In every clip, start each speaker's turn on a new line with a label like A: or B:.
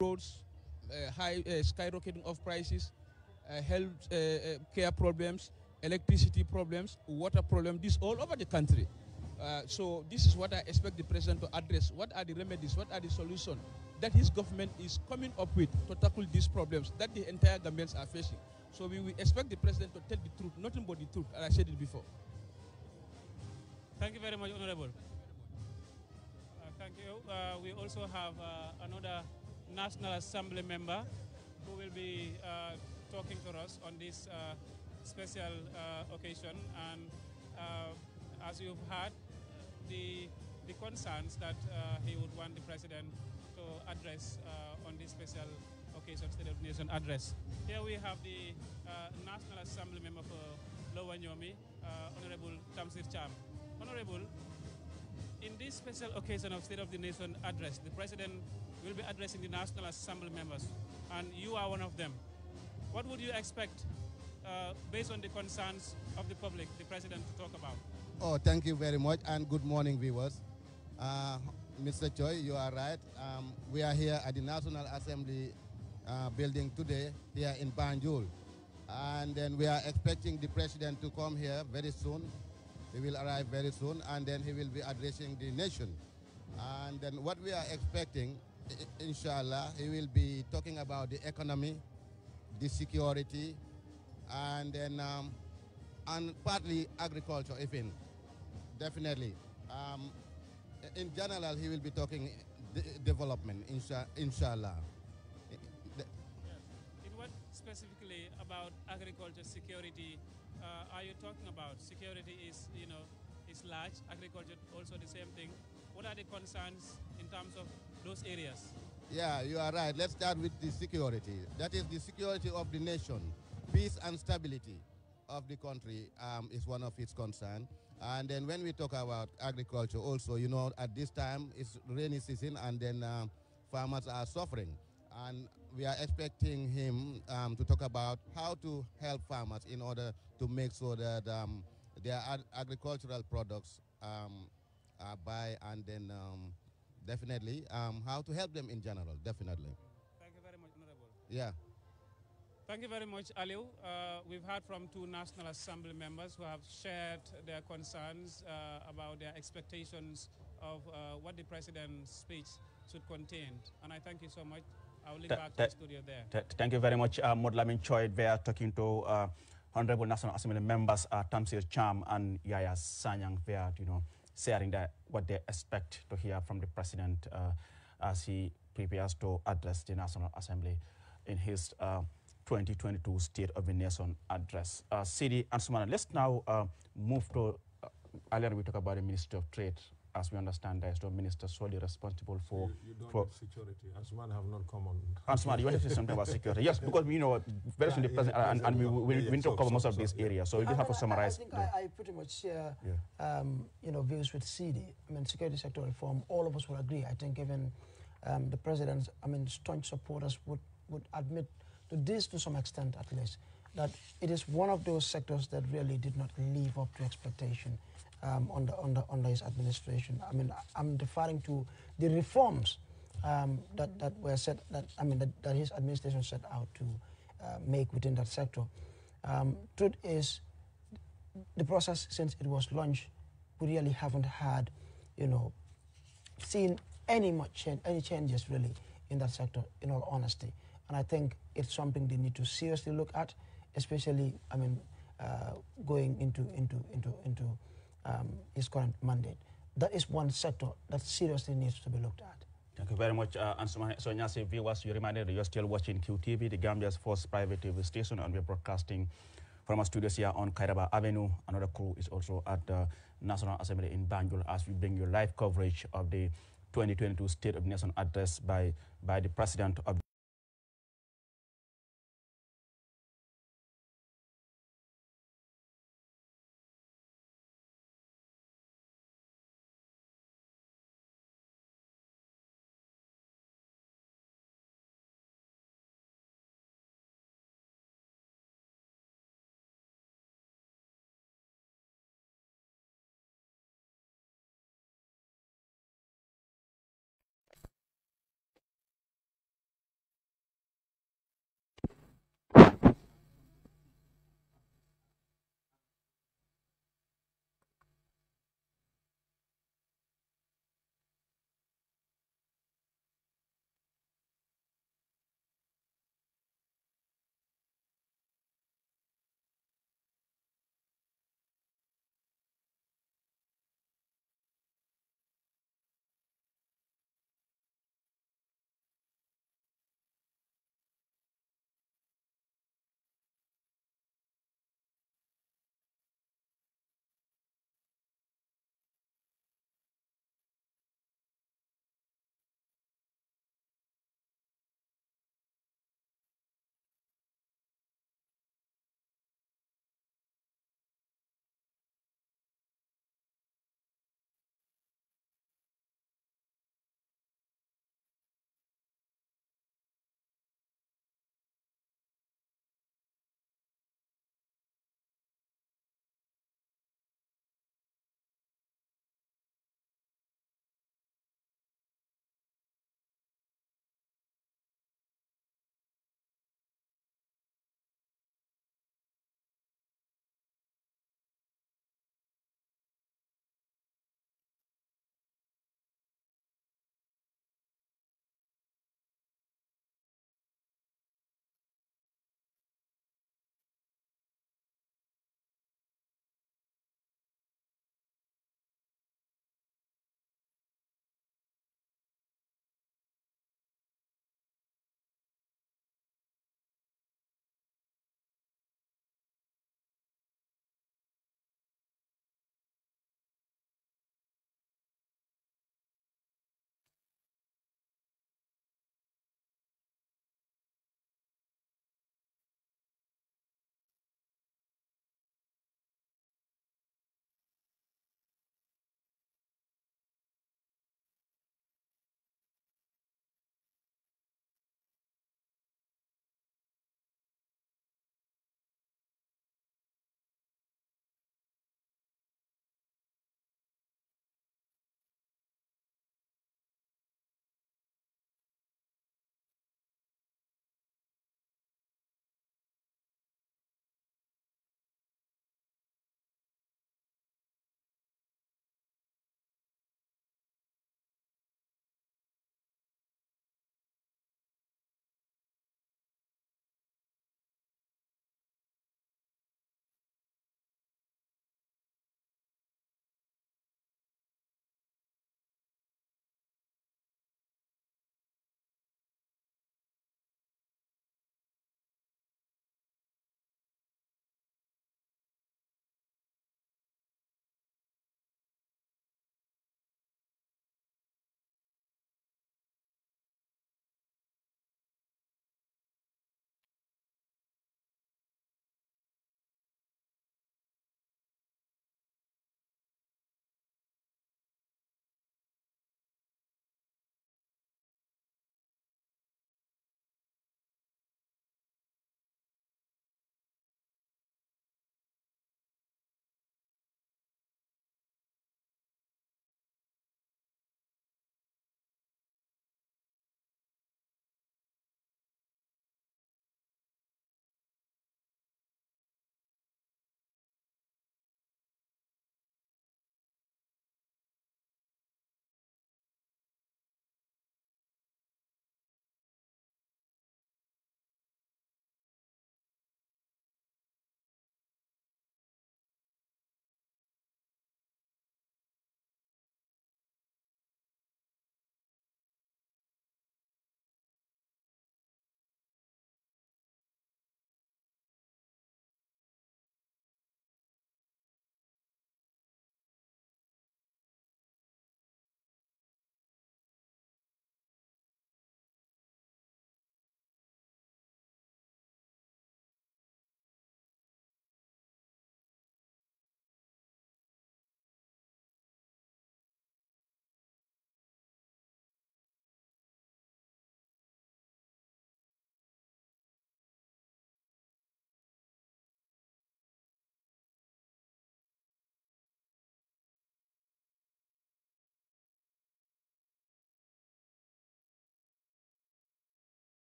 A: roads, high skyrocketing of prices, health care problems, electricity problems, water problems, this all over the country. So this is what I expect the president to address. What are the remedies? What are the solutions that his government is coming up with to tackle these problems that the entire governments are facing? So we will expect the president to tell the truth, nothing but the truth, as I said it before.
B: Thank you very much, Honorable. Thank you. We also have another National Assembly member who will be talking to us on this special occasion. And as you've heard, the concerns that he would want the president to address on this special occasion, State of the Nation address. Here we have the National Assembly member for Lower Nyomi, Honorable 𝒕𝒉𝒊𝒔. Honorable, in this special occasion of State of the Nation address, the president will be addressing the National Assembly members, and you are one of them. What would you expect, based on the concerns of the public, the president to talk about?
C: Oh, thank you very much, and good morning, viewers. Mr. Choi, you are right. We are here at the National Assembly building today, here in Banjul. And then we are expecting the president to come here very soon. He will arrive very soon, and then he will be addressing the nation. And then what we are expecting, inshallah, he will be talking about the economy, the security, and then and partly agriculture, even. Definitely. In general, he will be talking development, inshallah.
B: In what specifically about agriculture security are you talking about? Security is, is large. Agriculture also the same thing. What are the concerns in terms of those areas?
C: Yeah, you are right. Let's start with the security. That is the security of the nation. Peace and stability of the country is one of its concerns. And then when we talk about agriculture also, at this time it's rainy season, and then farmers are suffering. And we are expecting him to talk about how to help farmers in order to make sure that their agricultural products are buy, and then definitely how to help them in general, definitely.
B: Thank you very much, Honorable.
C: Yeah.
B: Thank you very much, Aliu. We've heard from two National Assembly members who have shared their concerns about their expectations of what the President's speech should contain. And I thank you so much. I will leave back to the studio there.
D: Thank you very much, Modlamin Choi. We are talking to Honorable National Assembly members 𝒕𝒉𝒊𝒔 and Yaya Sanyang. They are, sharing what they expect to hear from the President as he prepares to address the National Assembly in his 2022 State of the Nation address. Sidi and Sumana, let's now move to, earlier we talked about the Ministry of Trade. As we understand, there is no minister solely responsible for...
E: You don't need security. Ansman have not come on.
D: Ansman, you want to say something about security? Yes, because, very soon the President, and we need to cover most of these areas, so we just have to summarize.
F: I think I pretty much share, views with Sidi. I mean, security sector reform, all of us will agree. I think even the President's, staunch supporters would admit to this to some extent at least, that it is one of those sectors that really did not live up to expectation under his administration. I'm referring to the reforms that were set, that his administration set out to make within that sector. Truth is, the process since it was launched, we really haven't had, seen any changes really in that sector, in all honesty. And I think it's something they need to seriously look at, especially, going into his current mandate. That is one sector that seriously needs to be looked at.
D: Thank you very much, Ansuma. So, Nyasi viewers, you reminded that you're still watching QTV, the Gambia's first private TV station, and we're broadcasting from our studios here on Kairaba Avenue. Another crew is also at the National Assembly in Banjul as we bring you live coverage of the 2022 State of the Nation address by the President of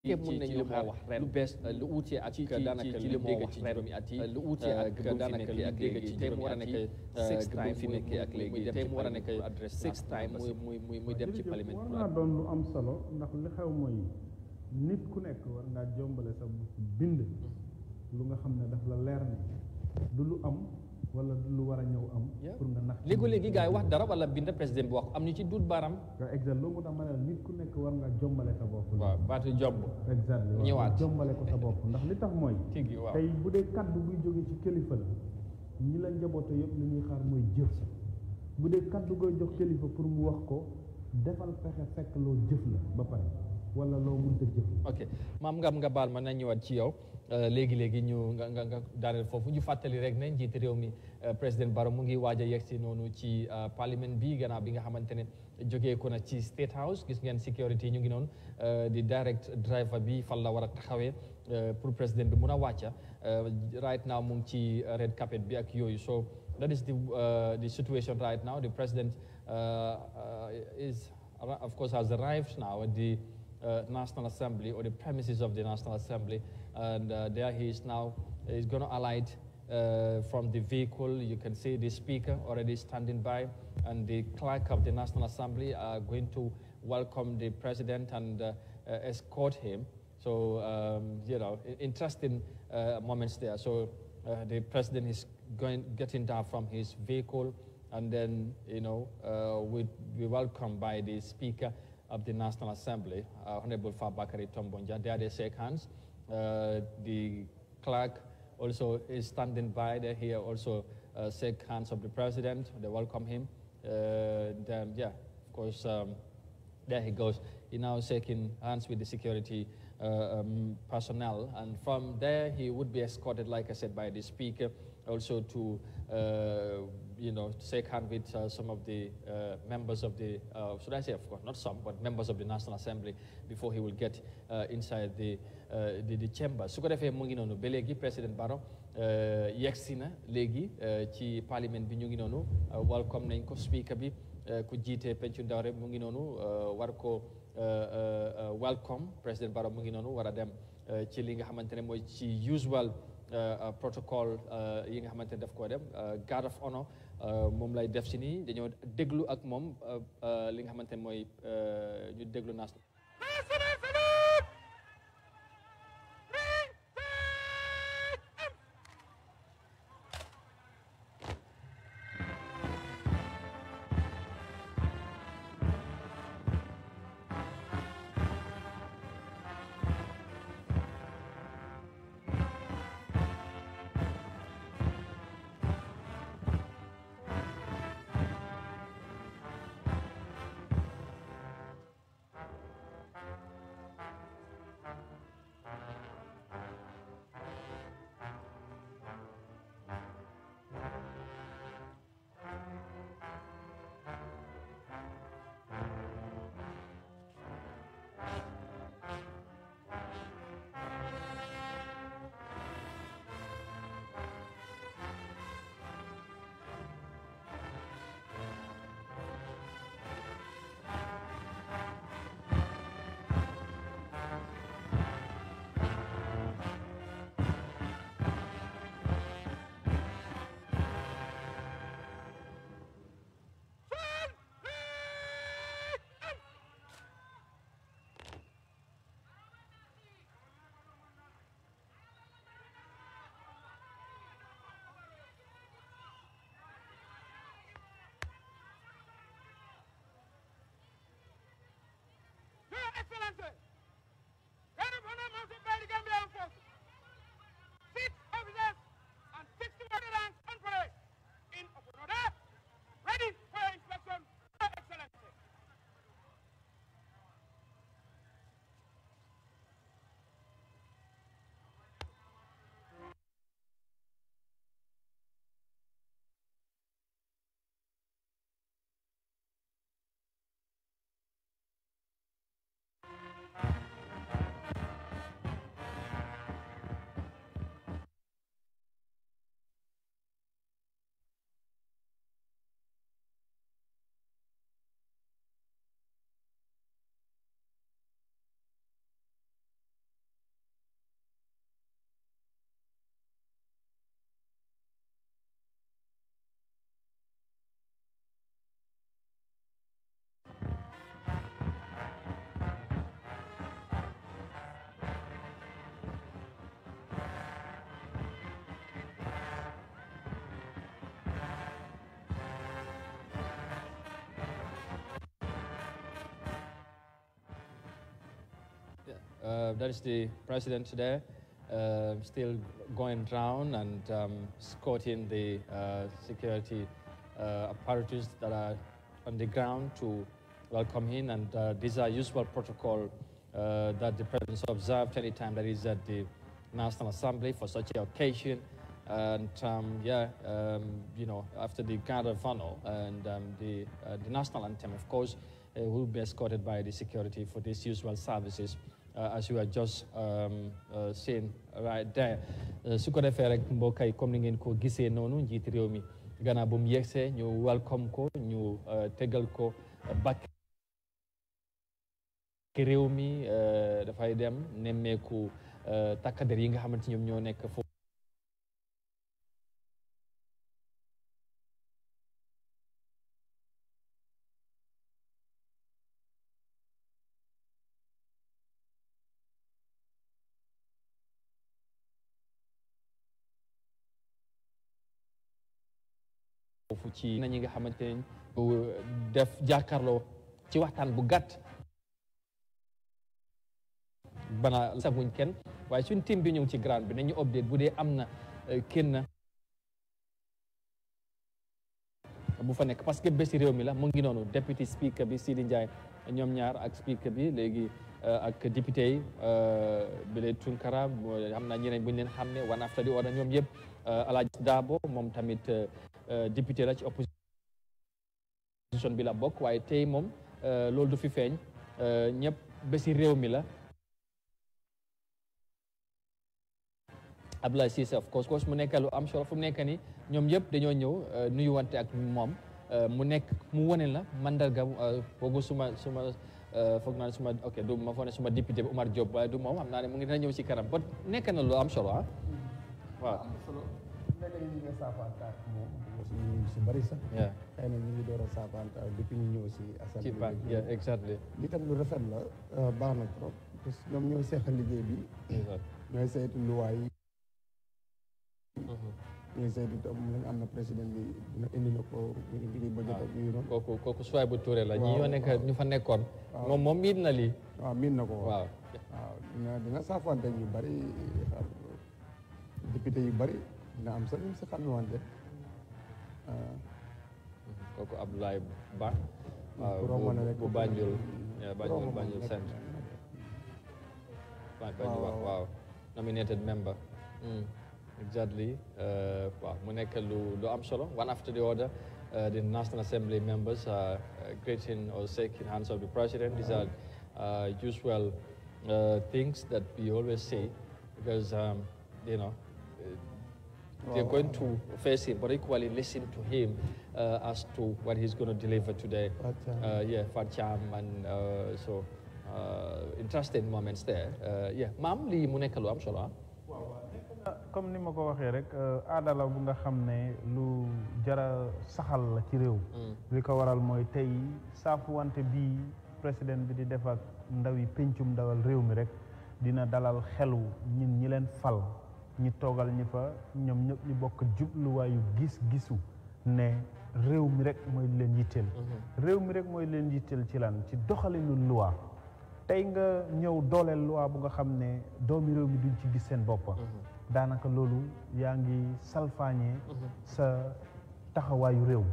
G: fekkee mun nañu xaar lu bees lu uute ak daanaka li moo wax ren lu uute ak daanaka li ak léegi tey mu war a nekk six time fi nekkee ak léegi tey mu war a nekk six time muy dem ci parlement
H: war naa doon lu am solo ndax li xew mooy nit ku nekk war ngaa jombale sa bind lu nga xam ne daf la leer ne du lu am wala du lu war a ñëw am pour nga nax
G: léegi gars yi wax dara wala bind président bi wax am ñu ci duut baram
H: exact loolu moo tax ma ne nit ku nekk war ngaa jombale sa bopp
G: waaw baatu jomb
H: exact
G: ñëwaat
H: jombale ko sa bopp ndax li tax mooy tey bu dee kaddu buy jóge ci kilifa la ñi la njaboote yëpp li ñuy xaar mooy jëf bu dee kaddu koy jox kilifa pour mu wax ko defal fexe fekk loo jëf la ba pare wala loo mënta jëf
G: ok maam nga baal ma na ñëwaat ci yow léegi ñu nga daaneel foofu ñu fàttali rek ne njiiti réew mi président Barrow mu ngi waaj a yegsi noonu ci parlement bi gannaaw bi nga xamante ne jógee ko na ci State House gis ngeen sécurité ñu ngi noonu di direct driver bi fan la war a taxawee pour président bi mun a wàcca right now mu ngi ci red carpet bi ak yooyu so that is the situation right now the president is of course has arrived now at the National Assembly or the premises of the National Assembly, and there he is now. He's going to alight from the vehicle. You can see the speaker already standing by, and the clerk of the National Assembly are going to welcome the president and escort him. So, interesting moments there. So the president is getting down from his vehicle, and then, we welcomed by the speaker of the National Assembly, Honorable 𝒂𝒄𝒄𝒏𝒆𝒍. There they shake hands. The clerk also is standing by. They here also shake hands of the president. They welcome him. Then, of course, there he goes. He now shaking hands with the security personnel. And from there, he would be escorted, like I said, by the speaker, also to shake hands with some of the members of the, should I say, of course, not some, but members of the National Assembly before he will get inside the chamber. Su ko defee mu ngi noonu ba léegi président Barrow yegsi na léegi ci parlement bi ñu ngi noonu welcome nañ ko speaker bi ku jiite pencu ndaw rek mu ngi noonu war ko welcome président Barrow mu ngi noonu war a dem ci li nga xamante ne mooy ci usual protocol yi nga xamante ne daf koo dem guard of honor moom lay def si nii dañoo déglu ak moom li nga xamante ne mooy ñu déglu naas
I: Excellency, Guard of Honor mounted by the Gambian forces, 6 officers and 60 veterans on parade, in open order, ready for inspection, Your Excellency.
G: that is the president there, still going round and escorting the security apparatus that are on the ground to welcome him. And these are usual protocol that the president observed anytime that is at the National Assembly for such an occasion. And you know, after the guard of honor and the national anthem, of course, will be escorted by the security for these usual services, as you are just seeing right there. Su ko defee rek mbokk yi comme ni ngeen ko gisee noonu njiiti réew mi gannaaw bu mu yegsee ñu welcome ko ñu tegal ko bakk réew mi dafay dem nemmeeku takkader yi nga xamante ñoom ñoo nekk foofu ci nañi nga xamante ne def jàkkaarloo ci waxtaan bu gàtt bana saguñ kenn waaye suñ team bi ñëw ci grand bi nañu update bu dee am na kenn bu fa nekk parce que bési réew mi la mu ngi noonu député speaker bi Sidi Ndiaye ñoom ñaar ak speaker bi léegi ak député yi Bile Tunkara xam naa ñeneen bu ñu leen xam ne one after the other ñoom yëpp Alaaji Dabo moom tamit député la ci opposition bi la bokk waaye tey moom loolu du fi feeñ ñëpp bési réew mi la Abdoulaye Cissé of course mu nekk lu am solo fu mu nekk ni ñoom yëpp dañoo ñëw nuyuwante ak moom mu nekk mu wone la mandarga boobu suma foog naa ne suma ok du ma foog ne suma député bi Omar Diop waaye du moom xam naa ne mu ngi dina ñëw si kanam ba nekk na lu am solo waaw
H: nekk ñu ngi saafanta ak moom si bari sax xëy na ñu ngi door a saafanta depuis ñu ñëw si assemblée bi
G: exactly
H: li tam lu rafet la baax na trop parce que ñoom ñooy seexal liggéey bi ñooy saytu luwaay yi ñooy saytu tam lañ am na président bi dina indi na ko mbiri budget ak yu noonu
G: kooku Souaibou Touré la ñi ñoo nekk ñu fa nekkoon moom miin na lii
H: waaw miin na ko
G: waaw
H: dina saafante ñu bari député yu bari dina am sax ñu si xam wante
G: kooku Abdoulaye Ba bu Banjul Centre waaw nominated member exactly waaw mu nekk lu am solo one after the other the National Assembly members are greeting or shaking hands of the president. These are usual things that we always say because you know they're going to face him, but equally listen to him as to what he's going to deliver today. Fatcham, and so interesting moments there. Maam lii mu nekk lu am solo
H: comme ni ma ko waxee rek aada la bu nga xam ne lu jara saxal la ci réew li ko waral mooy tey saafu wante bii président bi di def ak ndawi pencum ndawal réew mi rek dina dalal xelu ñi leen fal ñi toogal ñi fa ñoom ñëpp ñu bokk jubluwaayu gis-gisu ne réew mi rek mooy leen yitteel réew mi rek mooy leen yitteel ci lan ci doxalinu loi tey nga ñëw dooleel loi bu nga xam ne doomi réew mi duñ ci gis seen bopp daanaka loolu yaa ngi salfaañee sa taxawaayu réew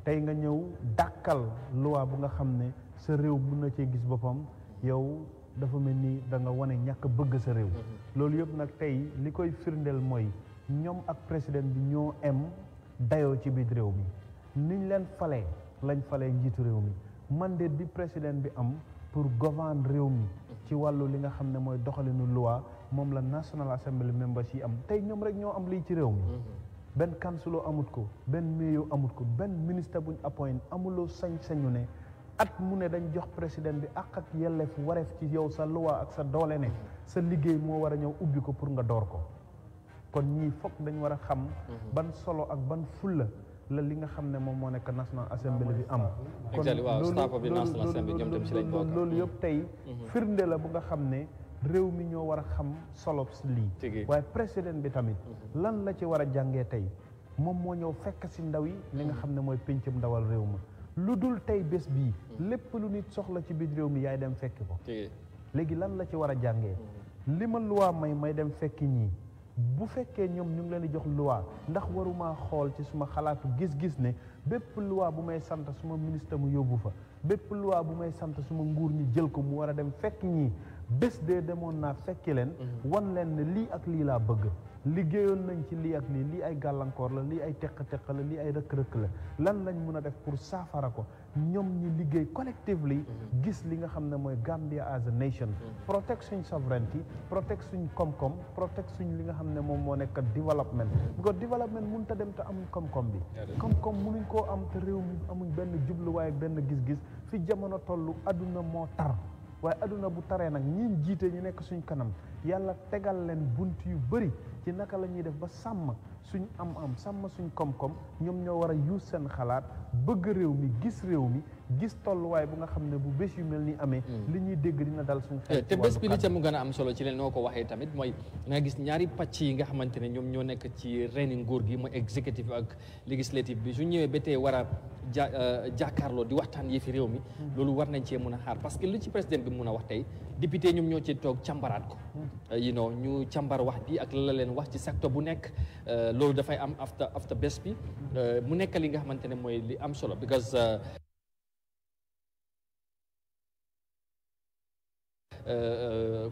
H: tey nga ñëw dàkkal loi bu nga xam ne sa réew mën na cee gis boppam yow dafa mel ni da nga wane ñàkk bëgg sa réew loolu yëpp nag tey li koy firndeel mooy ñoom ak président bi ñoo em dayoo ci biir réew mi niñ leen falee lañ falee njiitu réew mi mandat bi président bi am pour gouverner réew mi ci wàllu li nga xam ne mooy doxalinu loi moom la National Assembly members yi am tey ñoom rek ñoo am lii ci réew mi benn kansuloo amut ko benn mayor amut ko benn ministre buñ appoint amuloo sañ-sañu ne at mu ne dañ jox président bi ak yelleef wareef ci yow sa loi ak sa doole ne sa liggéey moo war a ñëw ubbi ko pour nga door ko kon ñii foog dañ war a xam ban solo ak ban fulla la li nga xam ne moom moo nekk National Assembly bi am kon loolu yëpp tey firnde la bu nga xam ne réew mi ñoo war a xam solo si lii waaye président bi tamit lan la ci war a jàngee tey moom moo ñëw fekk si ndaw yi li nga xam ne mooy péncum ndawal réew ma lu dul tey bés bii lépp lu nit soxla ci biir réew mi yaay dem fekk ko léegi lan la ci war a jàngee li ma loi may dem fekki ñii bu fekkee ñoom ñu ngi leen di jox loi ndax waruma xool ci suma xalaatu gis-gis ne bépp loi bu may sant suma ministre mu yóbbu fa bépp loi bu may sant suma nguur ñi jël ko mu war a dem fekk ñii bés de demoon naa fekki leen wan leen ne lii ak lii laa bëgg liggéeyoon nañ ci lii ak lii ay gàllankoor la lii ay teq-teq la lii ay rëkk-rëkk la lan lañ mën a def pour saafara ko ñoom ñi liggéey collectively gis li nga xam ne mooy Gambia as a nation protect suñ sovereignty protect suñ koom-koom protect suñ li nga xam ne moom moo nekk développement because développement mënut a dem te amuñ koom-koom bi koom-koom mënuñ koo am te réew mi amuñ benn jubluwaay ak benn gis-gis fi jamono toll adduna moo tar waaye adduna bu taree nag ñiñ jiite ñu nekk suñ kanam yàlla tegal leen bunt yu bëri ci naka la ñuy def ba sàmm suñ am sàmm suñ koom-koom ñoom ñoo war a use seen xalaat bëgg réew mi gis tolluwaay bu nga xam ne bu bés yu mel ni amee li ñuy dégg dina dal suñ xel
G: te bés bi li ca mu gën a am solo ci leen noo ko waxee tamit mooy nga gis ñaari pàcc yi nga xamante ne ñoom ñoo nekk ci reeni nguur gi mooy exécutif ak législatif bi su ñëwee ba tey war a jàkkaarloo di waxtaan yi fi réew mi loolu war nañ cee mën a xaar parce que li ci président bi mun a wax tey député ñoom ñoo ci toog càmbaraat ko ñu càmbar wax bi ak la leen wax ci secteur bu nekk loolu dafay am after bés bi mu nekk li nga xamante ne mooy li am solo because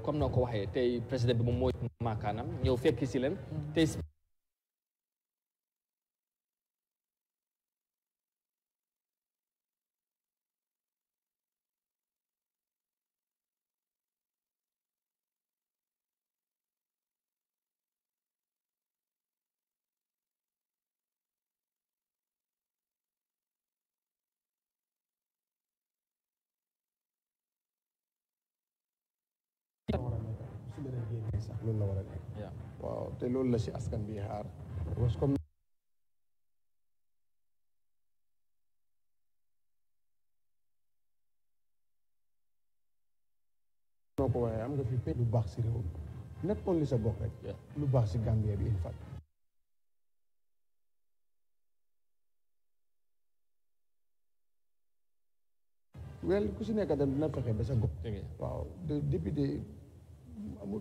G: comme noo ko waxee tey président bi moom mooy maakaanam ñëw fekk si leen tey
J: loolu la war a nekk waaw te loolu la si askan bi xaar parce que comme noo ko waxee am nga fi pe lu baax si réew mi net li sa bokk rek lu baax si Gambia bi in fact wel ku si nekk dem dina fexe ba sa gox waaw député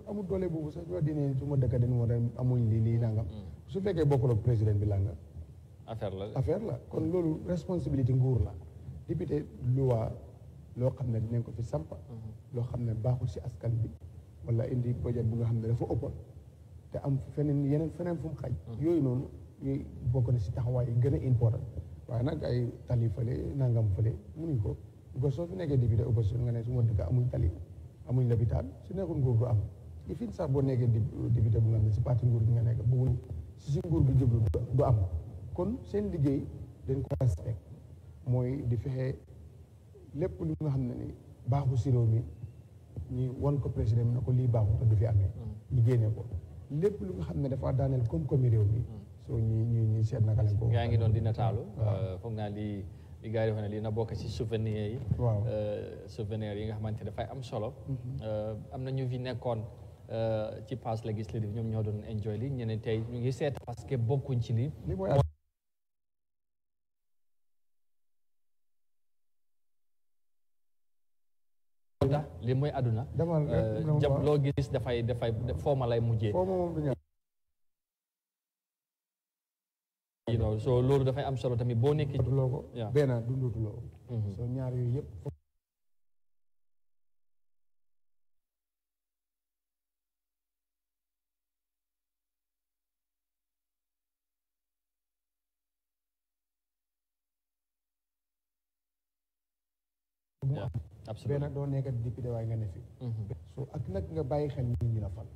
J: amul doole boobu sax ñoo dine su ma dëkk den moo dem amuñ lii nangam su fekkee bokkul ak président bi la nga affaire la kon loolu responsabilité nguur la député loi loo xam ne dinañ ko fi sampa loo xam ne baaxul si askan bi wala indi projet bu nga xam ne dafa ëppoon te am feneen fu mu xaj yooyu noonu yooyu bokk na si taxawaay yi gën a important waaye nag ay tali fële nangam fële munuñ ko because soo fi nekkee député opposition nga ne su ma dëkk amuñ tali amuñ lopitaan su nekkul nguur du am i fin sax boo nekkee député bu nga xam ne si parti nguur gi nga nekk bëgguñ si nguur gi jublu du am kon seen liggéey dañ ko respect mooy di fexe lépp lu nga xam ne ni baaxu si réew mi ñu won ko président bi na ko lii baaxu te du fi amee ñu génne ko lépp lu nga xam ne dafa daaneel koom-koomi réew mi soo ñu seet naka lañ ko
G: gaa ngi doon di nataalu foog naa li gars yi dafa ne lii na bokk ci souvenir yi
J: waaw
G: souvenir yi nga xamante dafay am solo am na ñu fi nekkoon ci pass législative ñoom ñoo doon enjoy li ñeneen tey ñu ngi seet parce que bokkuñ ci lii li mooy àdduna jab loo gis dafay fooma lay mujjee so loolu dafay am solo tamit boo nekkee
J: dundutuloo ko benn dundutuloo so ñaar yooyu yëpp benn doo nekk député waaye nga ne fi so ak nag nga bàyyi xel nit ñi la fal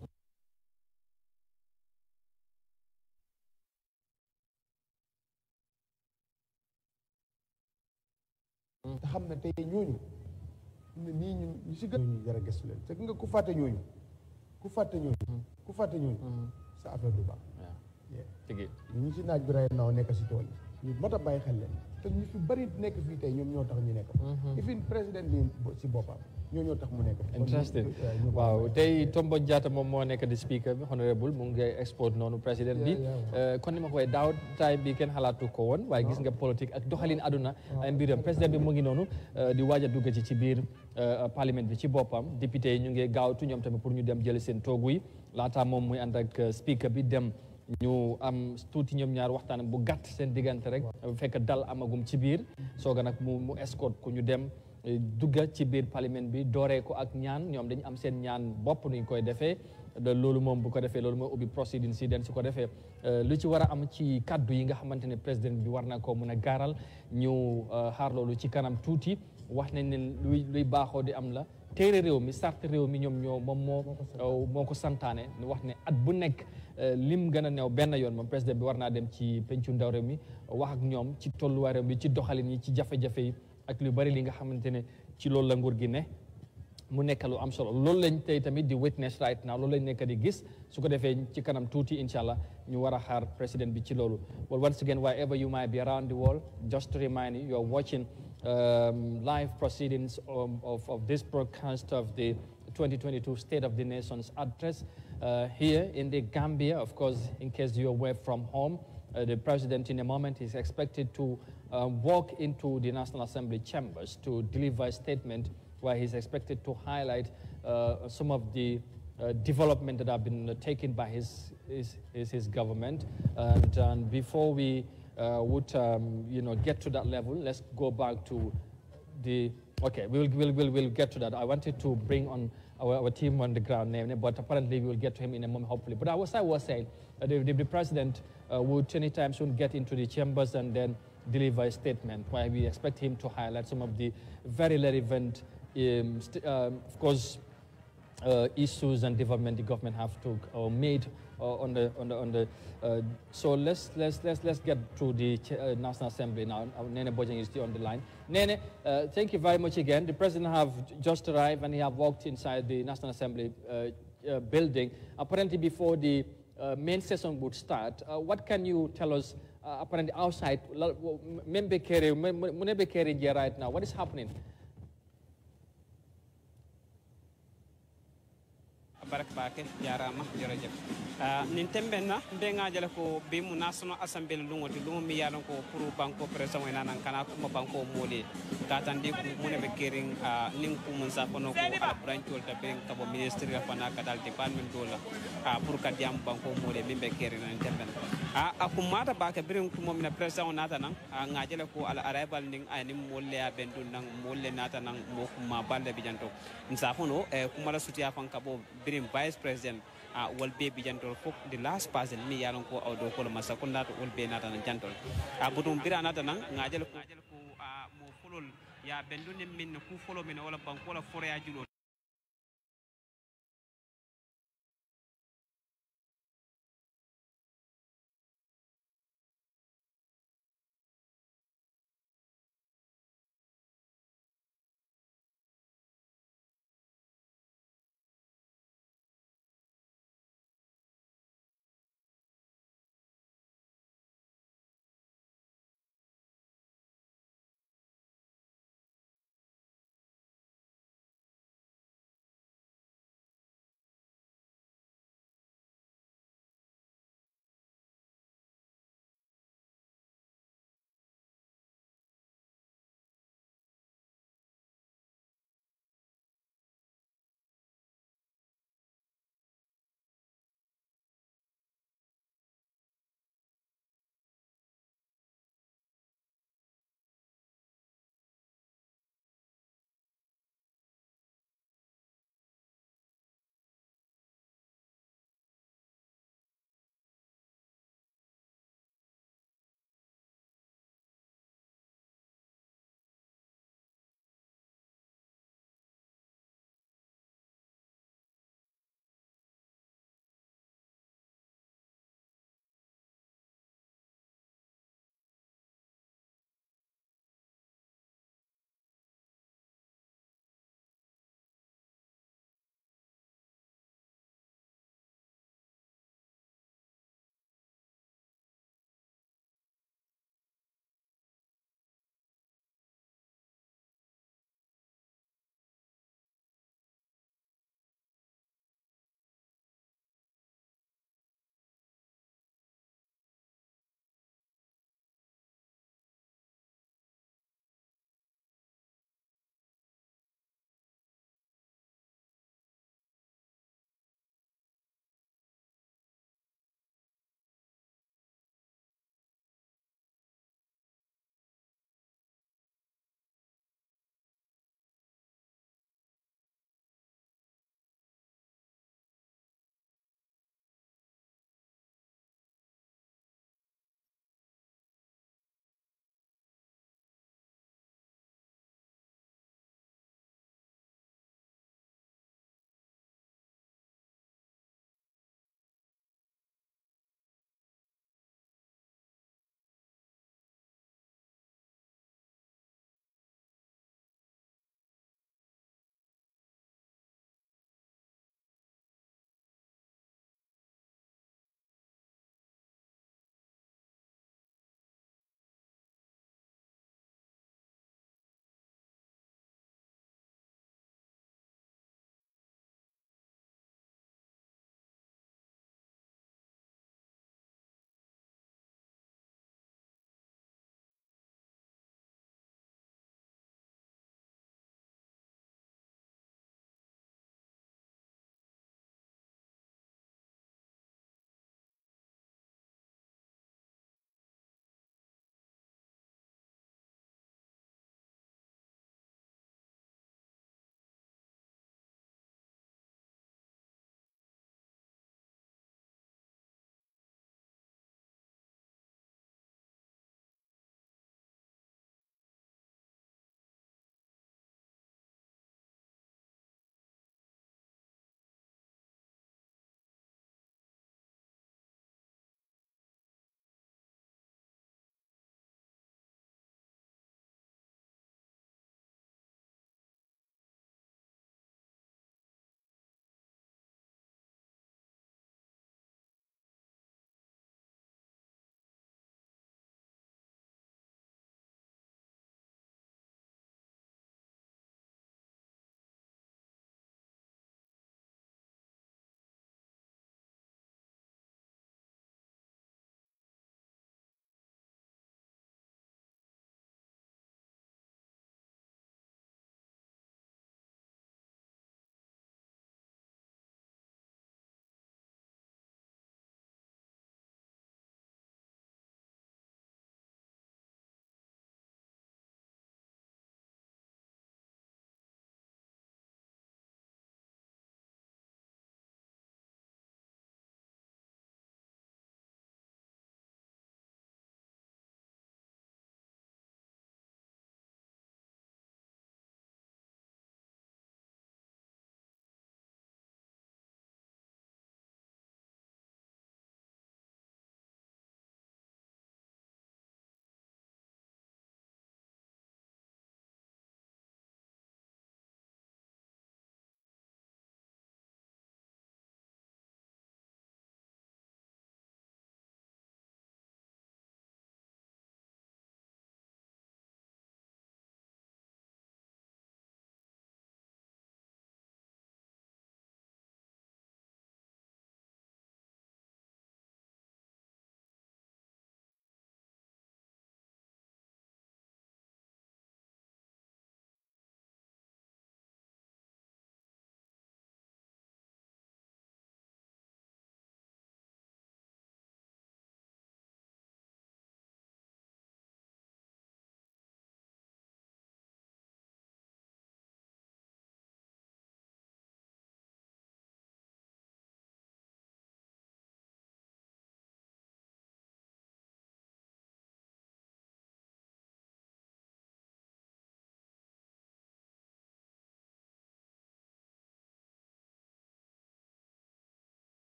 J: te xam ne tey ñooñu nii ñu si gën ñu jar a gëstu leen te nga ku fàtte ñooñu sa affaire du baax
G: tigi
J: ñu si naaj bi ray naaw nekk si tool yi ñu mat a bàyyi xel leen te ñu fi bëri nekk fii tey ñoom ñoo tax ñu nekk ifin président bi si boppam ñoo tax mu nekk
G: interesting waaw tey Tombo Jatta moom moo nekk di speaker bi honorable mu ngi export noonu président bi kon ni ma ko waxee daaw time bi kenn xalaatu ko woon waaye gis nga politique ak doxalin aduna ay mbiram président bi mu ngi noonu di waaj a dugg ci biir parlement bi ci boppam député yi ñu ngi gaawtu ñoom tamit pour ñu dem jëli seen toogu yi laata moom muy ànd ak speaker bi dem ñu am tuuti ñoom ñaar waxtaan bu gàtt seen diggante rek fekk dal amagum ci biir sooga nag mu escort ku ñu dem dugga ci biir parlement bi dooree ko ak ñaan ñoom dañu am seen ñaan bopp nuñ koy defee loolu moom bu ko defee loolu mooy ubbi proceedings si den su ko defee lu ci war a am ci kaddu yi nga xamante ne président bi war na ko mun a gaaral ñu xaar loolu ci kanam tuuti wax nañ ne luy baaxoo di am la téere réew mi sart réew mi ñoom moo ko santaane wax ne at bu nekk lim gën a néew benn yoon moom président bi war naa dem ci pencu ndaw réew mi wax ak ñoom ci tolluwaay réew mi ci doxalin yi ci jafe-jafe yi ak lu bari li nga xamante ne ci loolu la nguur gi ne mu nekk lu am solo loolu lañ tey tamit di witness right now loolu lañ nekk di gis su ko defee ci kanam tuuti incha allah ñu war a xaar président bi ci loolu well once again wherever you might be around the world just to remind you you're watching live proceedings of this broadcast of the 2022 State of the Nation's address here in the Gambia. Of course, in case you're away from home, the president in a moment is expected to walk into the National Assembly chambers to deliver a statement where he's expected to highlight some of the development that have been taken by his government. And before we would get to that level, let's go back to the. Okay, we'll get to that. I wanted to bring on our team on the ground name, but apparently we will get to him in a moment, hopefully. But I was saying, the president would anytime soon get into the chambers and then deliver a statement where we expect him to highlight some of the very relevant, of course, issues and development the government have to made on the. So let's get to the National Assembly now. Nene Bojang is still on the line. Nene, thank you very much again. The president have just arrived and he have walked inside the National Assembly building. Apparently, before the main session would start, what can you tell us? Apparently, outside, right now, what is happening?
K: barakbake jarama jerejef nin tembenna mbenga jale ko be mu national assembly lungoti lungo mi yalon ko pour banko president wena nan kana ko banko moli katandi ko mune be kering nin ko mun sa kono ko ala branchol ta ben kabo ministry fana kadal department dola pour kadiam banko moli be kering nan tembenna ko mata bake birin ko mo mina president nata nan nga jale ko ala arrival ning ay nim molle ya bendul nan molle nata nan mo ma balle bi janto nsa fono ko mala sutia fan kabo birin vice president 𝒂𝒏 bijantol fok the last person mi yalon ko awdo ko masa ko nato 𝒂𝒏 nata nan jantol budum bira nata nan ngajel ko mo folol ya bendu ne min ku folo min wala banko wala fore ya julo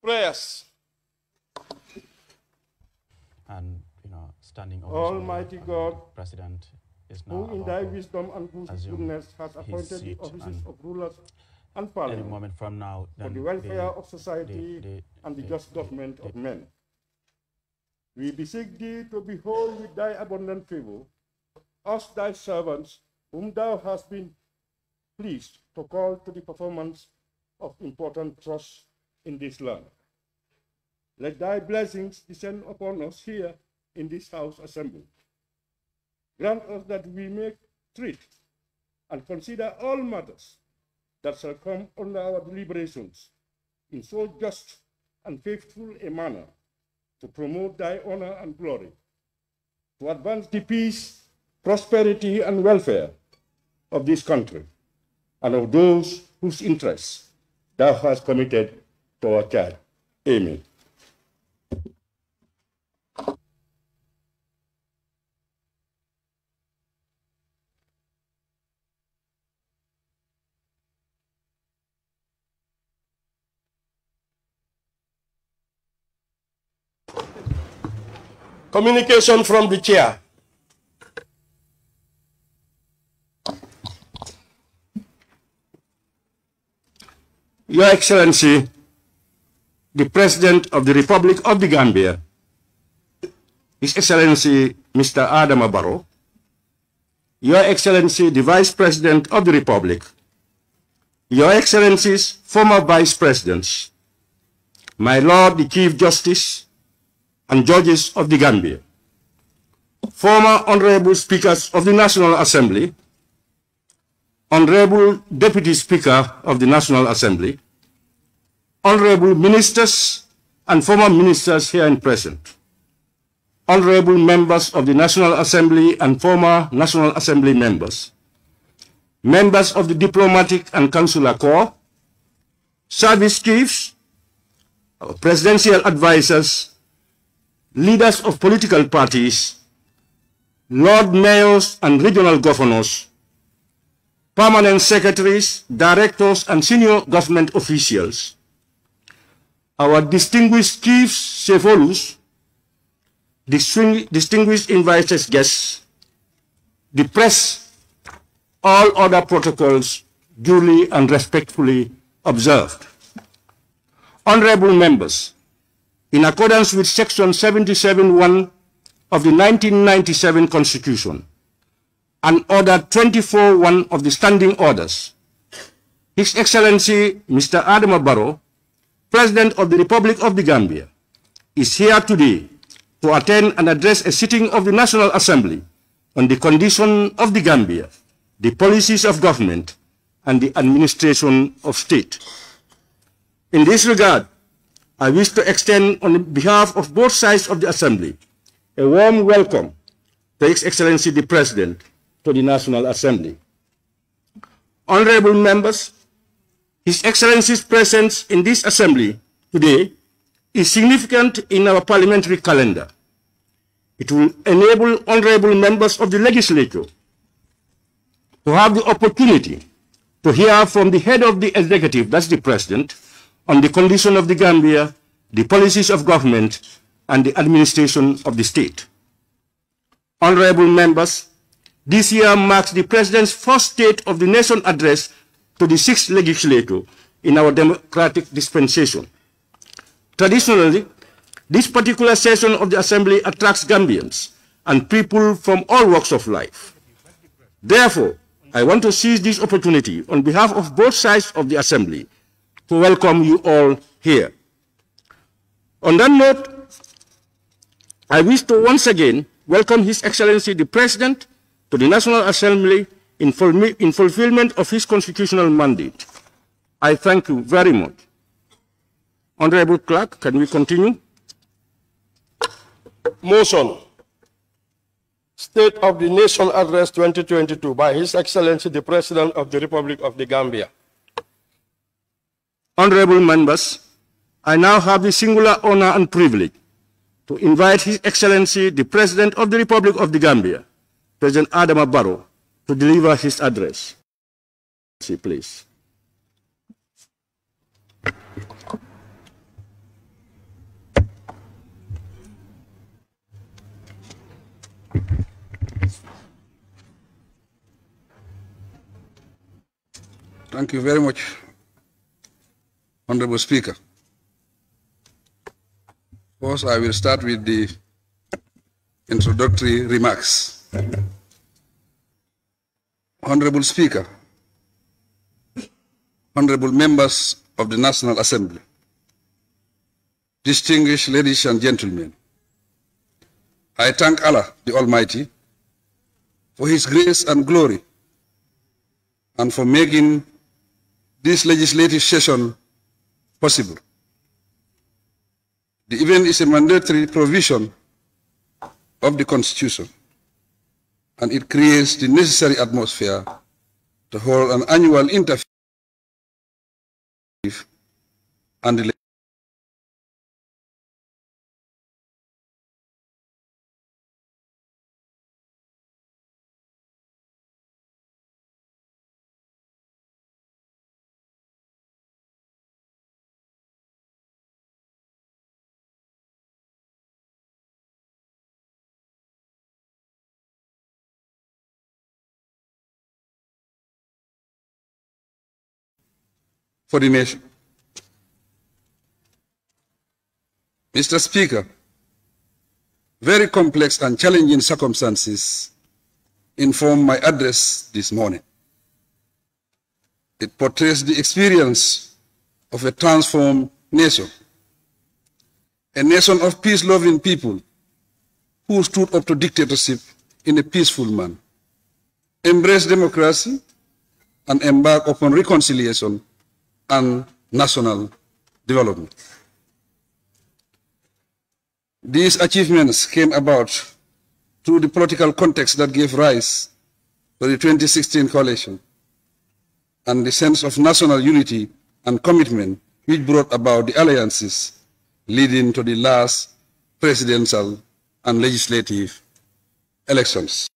L: Prayers.
D: And, standing
L: Almighty God,
D: President is now
L: who in thy wisdom and goodness has appointed the offices of rulers and parliament
D: any moment from now,
L: for the welfare of society and the just government of men. We beseech thee to behold with thy abundant favor us thy servants, whom thou hast been pleased to call to the performance of important trusts in this land. Let thy blessings descend upon us here in this house assembled. Grant us that we may treat and consider all matters that shall come under our deliberations in so just and faithful a manner to promote thy honor and glory, to advance the peace, prosperity, and welfare of this country and of those whose interests thou hast committed to our care. Amen. Communication from the chair. Your Excellency, the President of the Republic of the Gambia, His Excellency Mr. Adama Barrow, Your Excellency the Vice President of the Republic, Your Excellencies, former Vice Presidents, my Lord the Chief Justice and Judges of the Gambia, former Honorable Speakers of the National Assembly, Honorable Deputy Speaker of the National Assembly, Honorable Ministers and former Ministers here and present, Honorable Members of the National Assembly and former National Assembly members, members of the Diplomatic and Consular Corps, service chiefs, presidential advisors, leaders of political parties, Lord Mayors and regional governors, permanent secretaries, directors, and senior government officials, our distinguished chiefs, Sefolus, distinguished invited guests, the press, all other protocols duly and respectfully observed. Honorable members, in accordance with Section 77(1) of the 1997 Constitution and Order 24(1) of the Standing Orders, His Excellency Mr. Adama Barrow, President of the Republic of the Gambia, is here today to attend and address a sitting of the National Assembly on the condition of the Gambia, the policies of government, and the administration of state. In this regard, I wish to extend on behalf of both sides of the Assembly a warm welcome to His Excellency the President to the National Assembly. Honorable members, His Excellency's presence in this Assembly today is significant in our parliamentary calendar. It will enable honorable members of the legislature to have the opportunity to hear from the head of the executive, that's the President, on the condition of the Gambia, the policies of government, and the administration of the state. Honorable members, this year marks the President's first State of the Nation address to the 6th legislature in our democratic dispensation. Traditionally, this particular session of the Assembly attracts Gambians and people from all walks of life. Therefore, I want to seize this opportunity on behalf of both sides of the Assembly to welcome you all here. On that note, I wish to once again welcome His Excellency the President to the National Assembly in fulfillment of his constitutional mandate. I thank you very much. Honorable Clerk, can we continue? Motion. State of the Nation Address 2022 by His Excellency the President of the Republic of the Gambia.
C: Honorable members, I now have the singular honor and privilege to invite His Excellency the President of the Republic of the Gambia, President Adama Barrow, to deliver his address. Please.
M: Thank you very much, Honorable Speaker. First, I will start with the introductory remarks. Honorable Speaker, honorable members of the National Assembly, distinguished ladies and gentlemen, I thank Allah, the Almighty, for His grace and glory, and for making this legislative session possible. The event is a mandatory provision of the Constitution, and it creates the necessary atmosphere to hold an annual interfaith and the for the nation. Mr. Speaker, very complex and challenging circumstances inform my address this morning. It portrays the experience of a transformed nation, a nation of peace-loving people who stood up to dictatorship in a peaceful manner, embraced democracy, and embarked upon reconciliation and national development. These achievements came about through the political context that gave rise to the 2016 coalition and the sense of national unity and commitment which brought about the alliances leading to the last presidential and legislative elections.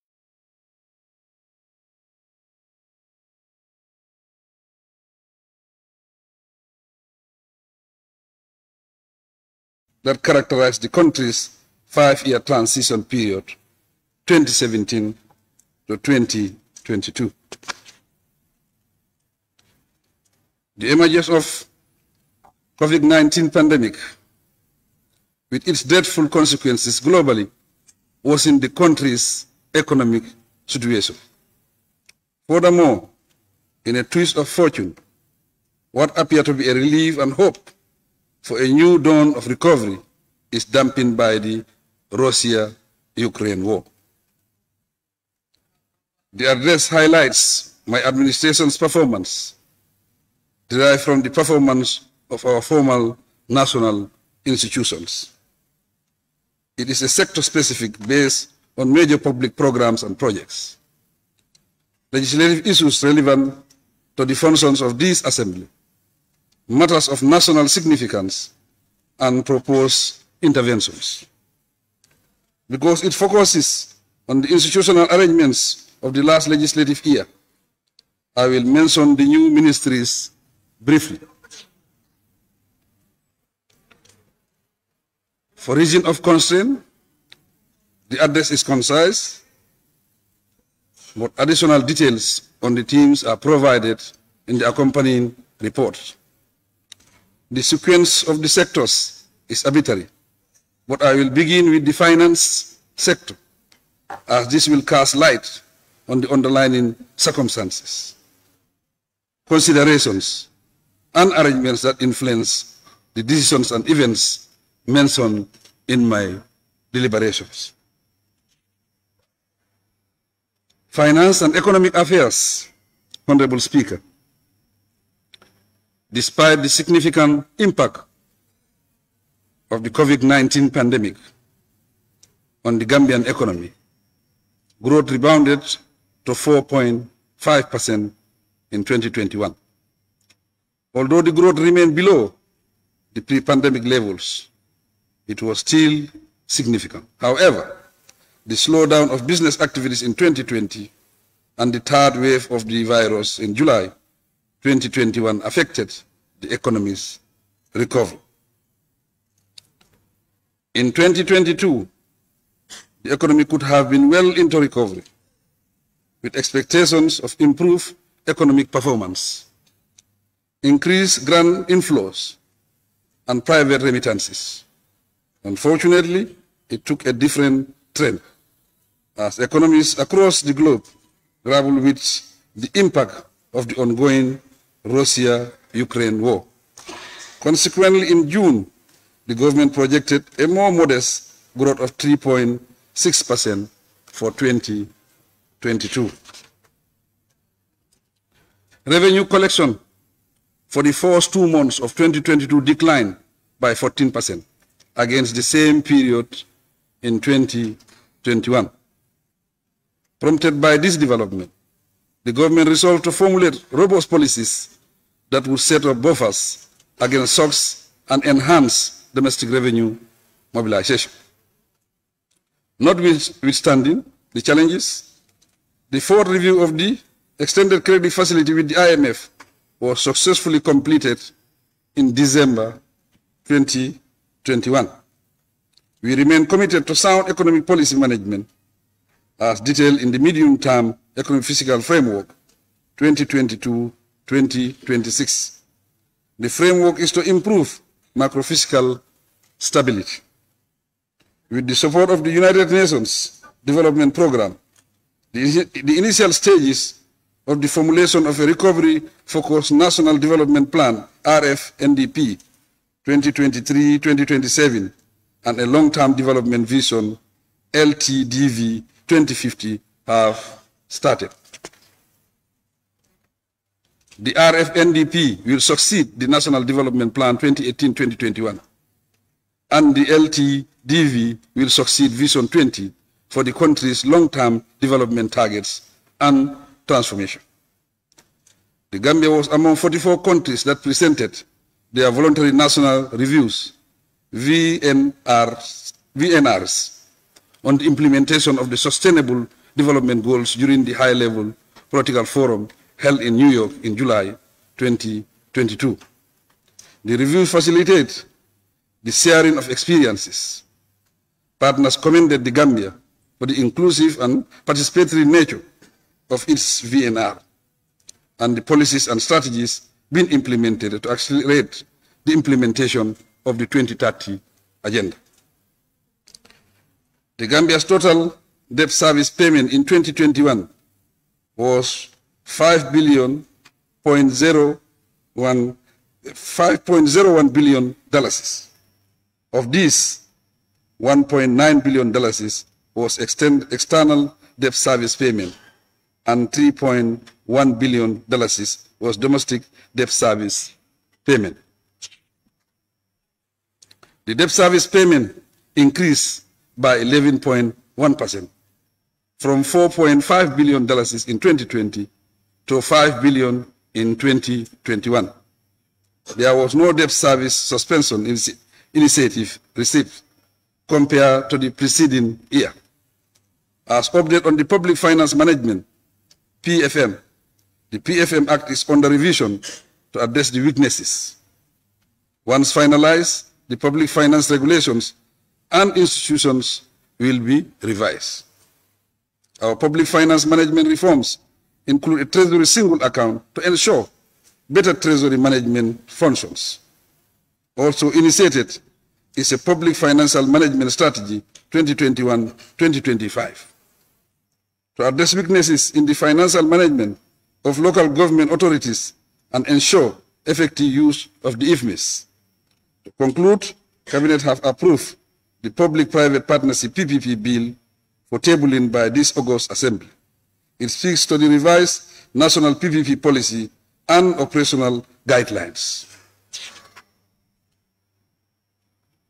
M: That characterized the country's 5-year transition period, 2017 to 2022. The emergence of COVID-19 pandemic, with its dreadful consequences globally, was in the country's economic situation. Furthermore, in a twist of fortune, what appeared to be a relief and hope for a new dawn of recovery is dampened by the Russia-Ukraine war. The address highlights my administration's performance, derived from the performance of our formal national institutions. It is a sector-specific based on major public programs and projects. Legislative issues relevant to the functions of this assembly, matters of national significance, and proposed interventions. Because it focuses on the institutional arrangements of the last legislative year, I will mention the new ministries briefly. For reason of constraint, the address is concise, but additional details on the themes are provided in the accompanying report. The sequence of the sectors is arbitrary, but I will begin with the finance sector, as this will cast light on the underlying circumstances, considerations, and arrangements that influence the decisions and events mentioned in my deliberations. Finance and Economic Affairs, Honorable Speaker. Despite the significant impact of the COVID-19 pandemic on the Gambian economy, growth rebounded to 4.5% in 2021. Although the growth remained below the pre-pandemic levels, it was still significant. However, the slowdown of business activities in 2020 and the third wave of the virus in July 2021 affected the economy's recovery. In 2022, the economy could have been well into recovery, with expectations of improved economic performance increased grant inflows, and private remittances. Unfortunately, it took a different trend as economies across the globe grapple with the impact of the ongoing Russia-Ukraine war. Consequently, in June, the government projected a more modest growth of 3.6% for 2022. Revenue collection for the first 2 months of 2022 declined by 14% against the same period in 2021. Prompted by this development, the government resolved to formulate robust policies that would set up buffers against shocks and enhance domestic revenue mobilization. Notwithstanding the challenges, the fourth review of the extended credit facility with the IMF was successfully completed in December 2021. We remain committed to sound economic policy management as detailed in the medium-term economic fiscal framework 2022-2026. The framework is to improve macro-fiscal stability. With the support of the United Nations Development Programme, the initial stages of the formulation of a recovery-focused National Development Plan, RFNDP, 2023-2027, and a long-term development vision, LTDV 2050, have started. The RFNDP will succeed the National Development Plan 2018-2021, and the LTDV will succeed Vision 20 for the country's long-term development targets and transformation. The Gambia was among 44 countries that presented their voluntary national reviews, VNRs, on the implementation of the Sustainable Development Goals during the high-level political forum held in New York in July 2022. The reviews facilitate the sharing of experiences. Partners commended the Gambia for the inclusive and participatory nature of its VNR and the policies and strategies being implemented to accelerate the implementation of the 2030 agenda. The Gambia's total debt service payment in 2021 was $5.01 billion. Of this, $1.9 billion was external debt service payment, and $3.1 billion was domestic debt service payment. The debt service payment increased by 11.1%, from $4.5 billion in 2020 to $5 billion in 2021. There was no debt service suspension initiative received compared to the preceding year. As update on the Public Finance Management, PFM, the PFM Act is under revision to address the weaknesses. Once finalized, the public finance regulations and institutions will be revised. Our public finance management reforms include a treasury single account to ensure better treasury management functions. Also initiated is a public financial management strategy 2021-2025 to address weaknesses in the financial management of local government authorities and ensure effective use of the IFMIS. To conclude, Cabinet have approved the Public-Private Partnership PPP bill for tabling by this August Assembly. It speaks to the revised national PPP policy and operational guidelines.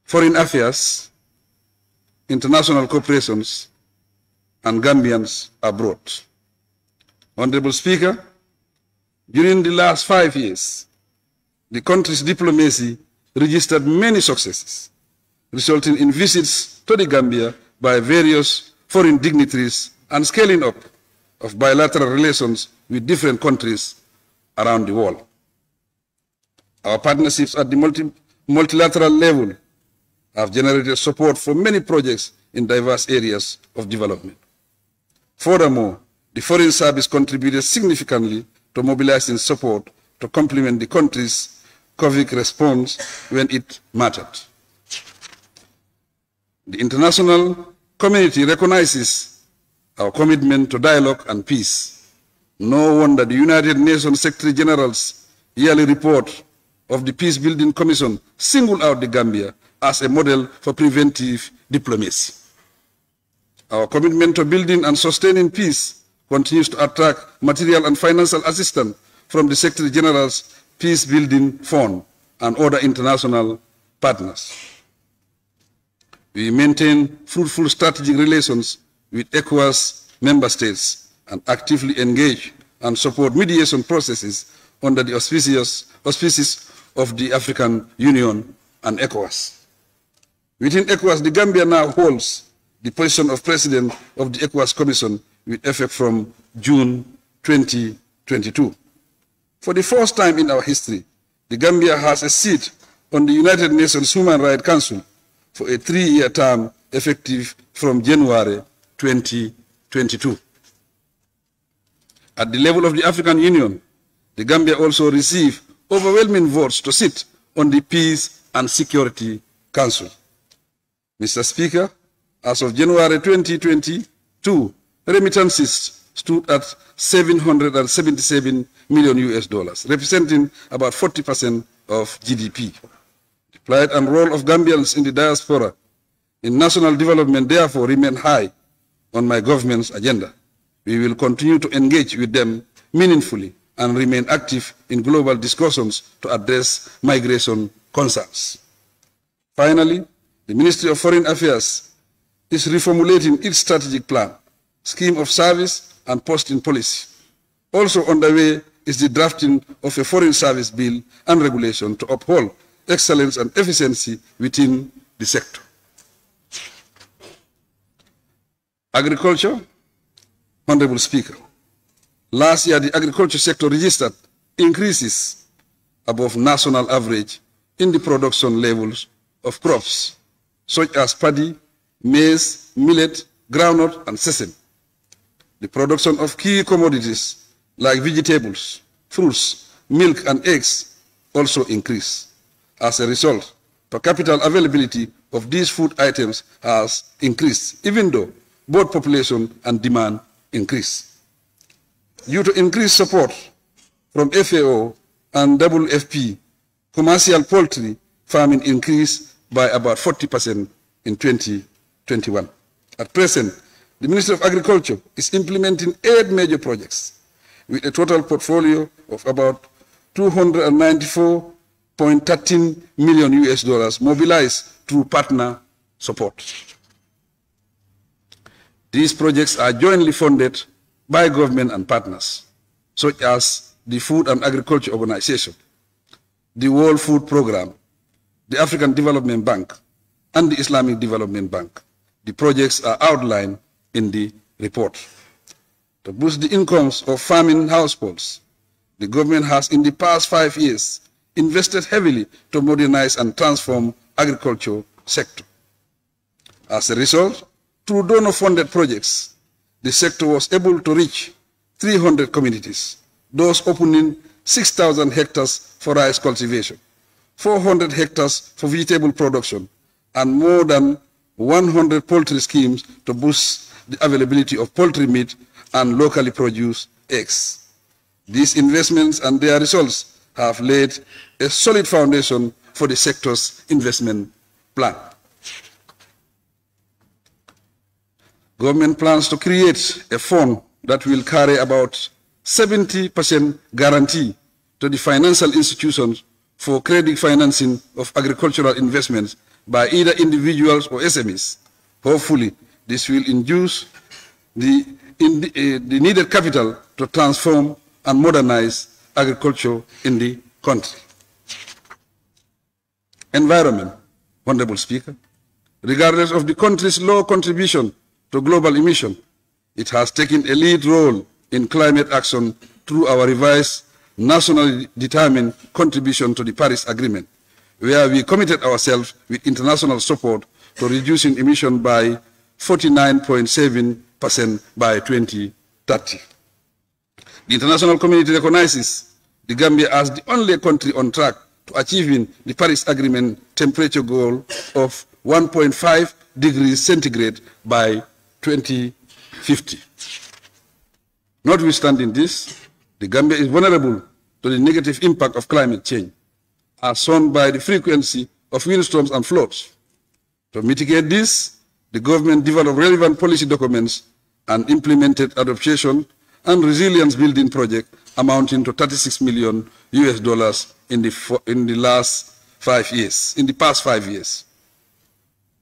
M: Foreign affairs, international cooperations, and Gambians abroad. Honorable Speaker, during the last 5 years, the country's diplomacy registered many successes, resulting in visits to the Gambia by various foreign dignitaries and scaling up of bilateral relations with different countries around the world. Our partnerships at the multilateral level have generated support for many projects in diverse areas of development. Furthermore, the Foreign Service contributed significantly to mobilizing support to complement the country's COVID response when it mattered. The international community recognizes our commitment to dialogue and peace. No wonder the United Nations Secretary General's yearly report of the Peace-Building Commission singled out the Gambia as a model for preventive diplomacy. Our commitment to building and sustaining peace continues to attract material and financial assistance from the Secretary General's Peace-Building Fund and other international partners. We maintain fruitful strategic relations with ECOWAS member states and actively engage and support mediation processes under the auspices of the African Union and ECOWAS. Within ECOWAS, the Gambia now holds the position of President of the ECOWAS Commission with effect from June 2022. For the first time in our history, the Gambia has a seat on the United Nations Human Rights Council for a 3-year term effective from January 2022. At the level of the African Union, the Gambia also received overwhelming votes to sit on the Peace and Security Council. Mr. Speaker, as of January 2022, remittances stood at $777 million, representing about 40% of GDP. The plight and role of Gambians in the diaspora in national development therefore remain high on my government's agenda. We will continue to engage with them meaningfully and remain active in global discussions to address migration concerns. Finally, the Ministry of Foreign Affairs is reformulating its strategic plan, scheme of service, and posting policy. Also underway is the drafting of a foreign service bill and regulation to uphold excellence and efficiency within the sector. Agriculture, Honorable Speaker. Last year, the agriculture sector registered increases above national average in the production levels of crops, such as paddy, maize, millet, groundnut, and sesame. The production of key commodities like vegetables, fruits, milk, and eggs also increased. As a result, per capita availability of these food items has increased, even though both population and demand increased. Due to increased support from FAO and WFP, commercial poultry farming increased by about 40% in 2021. At present, the Ministry of Agriculture is implementing 8 major projects with a total portfolio of about $294.13 million mobilized through partner support. These projects are jointly funded by government and partners, such as the Food and Agriculture Organization, the World Food Programme, the African Development Bank, and the Islamic Development Bank. The projects are outlined in the report. To boost the incomes of farming households, the government has in the past 5 years invested heavily to modernize and transform agriculture sector. As a result, through donor-funded projects, the sector was able to reach 300 communities, thus opening 6,000 hectares for rice cultivation, 400 hectares for vegetable production, and more than 100 poultry schemes to boost the availability of poultry meat and locally produced eggs. These investments and their results have laid a solid foundation for the sector's investment plan. Government plans to create a fund that will carry about 70% guarantee to the financial institutions for credit financing of agricultural investments by either individuals or SMEs. Hopefully, this will induce the needed capital to transform and modernize agriculture in the country. Environment, Honorable Speaker. Regardless of the country's low contribution to global emission, it has taken a lead role in climate action through our revised nationally determined contribution to the Paris Agreement, where we committed ourselves with international support to reducing emission by 49.7% by 2030. The international community recognizes the Gambia as the only country on track to achieving the Paris Agreement temperature goal of 1.5 degrees centigrade by 2050. Notwithstanding this, the Gambia is vulnerable to the negative impact of climate change, as shown by the frequency of windstorms and floods. To mitigate this, the government developed relevant policy documents and implemented adaptation and resilience building projects amounting to $36 million in the past 5 years.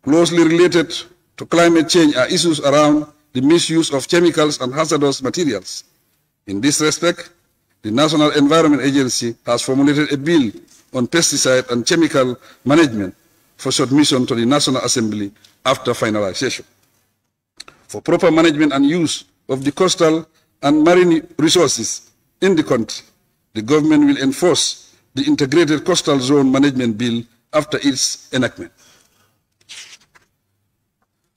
M: Closely related to climate change are issues around the misuse of chemicals and hazardous materials. In this respect, the National Environment Agency has formulated a bill on pesticide and chemical management for submission to the National Assembly after finalization. For proper management and use of the coastal and marine resources in the country, the government will enforce the Integrated Coastal Zone Management Bill after its enactment.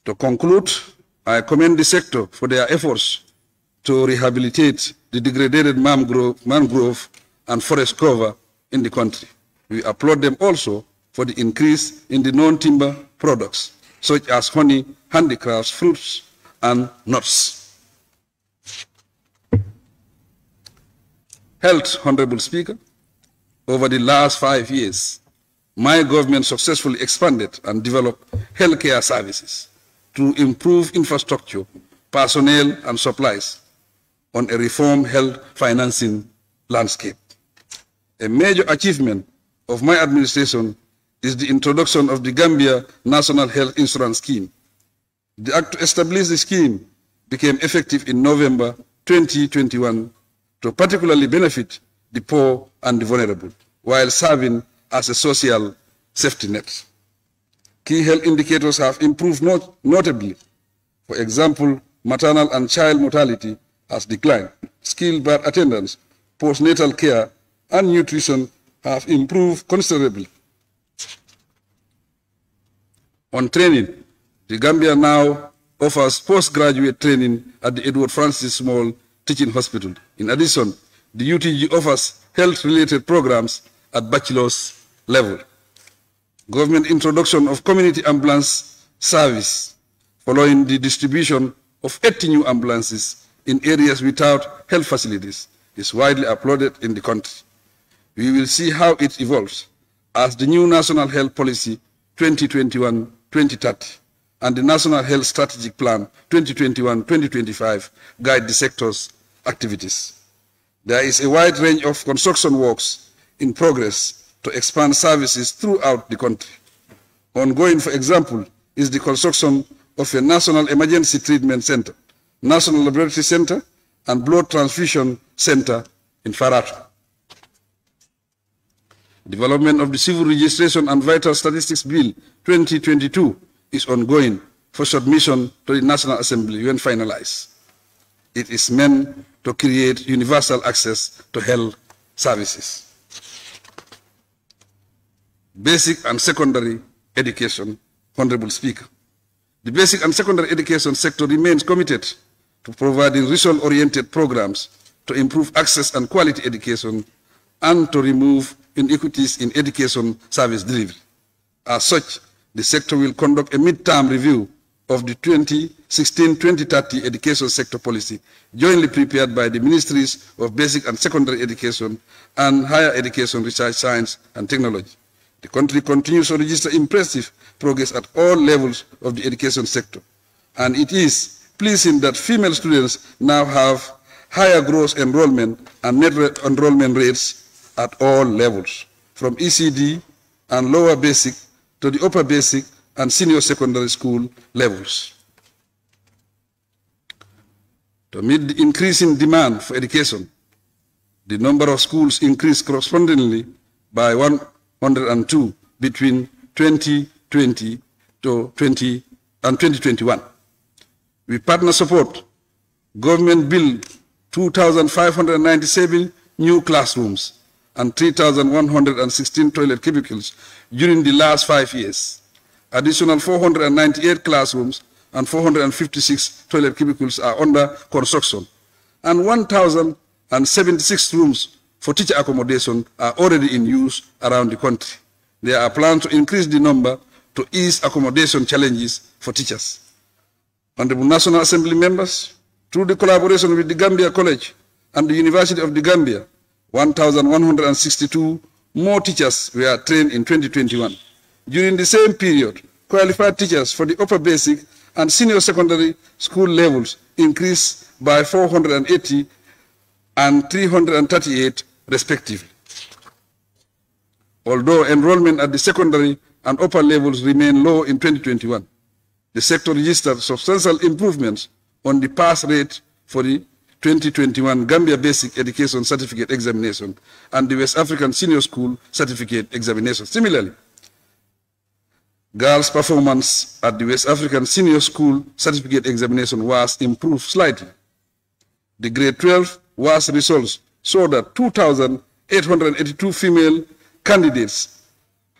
M: To conclude, I commend the sector for their efforts to rehabilitate the degraded mangrove and forest cover in the country. We applaud them also for the increase in the non-timber products, such as honey, handicrafts, fruits, and nuts. Health, Honorable Speaker, over the last 5 years, my government successfully expanded and developed healthcare services to improve infrastructure, personnel, and supplies on a reformed health financing landscape. A major achievement of my administration is the introduction of the Gambia National Health Insurance Scheme. The act to establish the scheme became effective in November 2021 to particularly benefit the poor and the vulnerable, while serving as a social safety net. Key health indicators have improved notably. For example, maternal and child mortality has declined. Skilled birth attendance, postnatal care, and nutrition have improved considerably. On training, the Gambia now offers postgraduate training at the Edward Francis Small Teaching Hospital. In addition, the UTG offers health-related programs at bachelor's level. Government introduction of community ambulance service following the distribution of 80 new ambulances in areas without health facilities is widely applauded in the country. We will see how it evolves as the new National Health Policy 2021-2030 and the National Health Strategic Plan 2021-2025 guide the sector's activities. There is a wide range of construction works in progress to expand services throughout the country. Ongoing, for example, is the construction of a National Emergency Treatment Center, National Laboratory Center, and Blood Transfusion Center in Farata. Development of the Civil Registration and Vital Statistics Bill 2022 is ongoing for submission to the National Assembly when finalized. It is meant to create universal access to health services. Basic and secondary education, Honorable Speaker. The basic and secondary education sector remains committed to providing result-oriented programs to improve access and quality education and to remove inequities in education service delivery. As such, the sector will conduct a mid-term review of the 2016-2030 education sector policy, jointly prepared by the Ministries of Basic and Secondary Education and Higher Education, Research, Science and Technology. The country continues to register impressive progress at all levels of the education sector, and it is pleasing that female students now have higher gross enrollment and net enrollment rates at all levels, from ECD and lower basic to the upper basic and senior secondary school levels. To meet the increasing demand for education, the number of schools increased correspondingly by 102 between 2020 to 2021. We partner support government build 2,597 new classrooms and 3,116 toilet cubicles during the last 5 years. Additional 498 classrooms and 456 toilet cubicles are under construction, and 1,076 rooms for teacher accommodation are already in use around the country. There are plans to increase the number to ease accommodation challenges for teachers. Honorable National Assembly members, through the collaboration with the Gambia College and the University of the Gambia, 1,162 more teachers were trained in 2021. During the same period, qualified teachers for the upper basic and senior secondary school levels increased by 480 and 338 respectively. Although enrollment at the secondary and upper levels remained low in 2021, the sector registered substantial improvements on the pass rate for the 2021 Gambia Basic Education Certificate Examination and the West African Senior School Certificate Examination. Similarly, girls' performance at the West African Senior School Certificate Examination was improved slightly. The grade 12 WAS results showed that 2,882 female candidates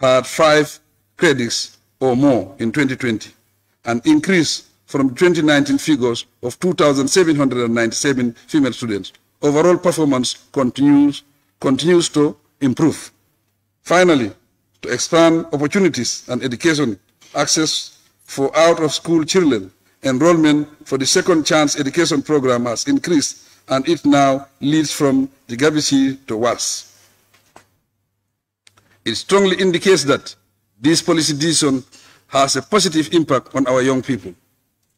M: had 5 credits or more in 2020, an increase from the 2019 figures of 2,797 female students. Overall performance continues to improve. Finally, to expand opportunities and education access for out-of-school children, enrollment for the Second Chance Education Program has increased, and it now leads from the GABC to WAS. It strongly indicates that this policy decision has a positive impact on our young people,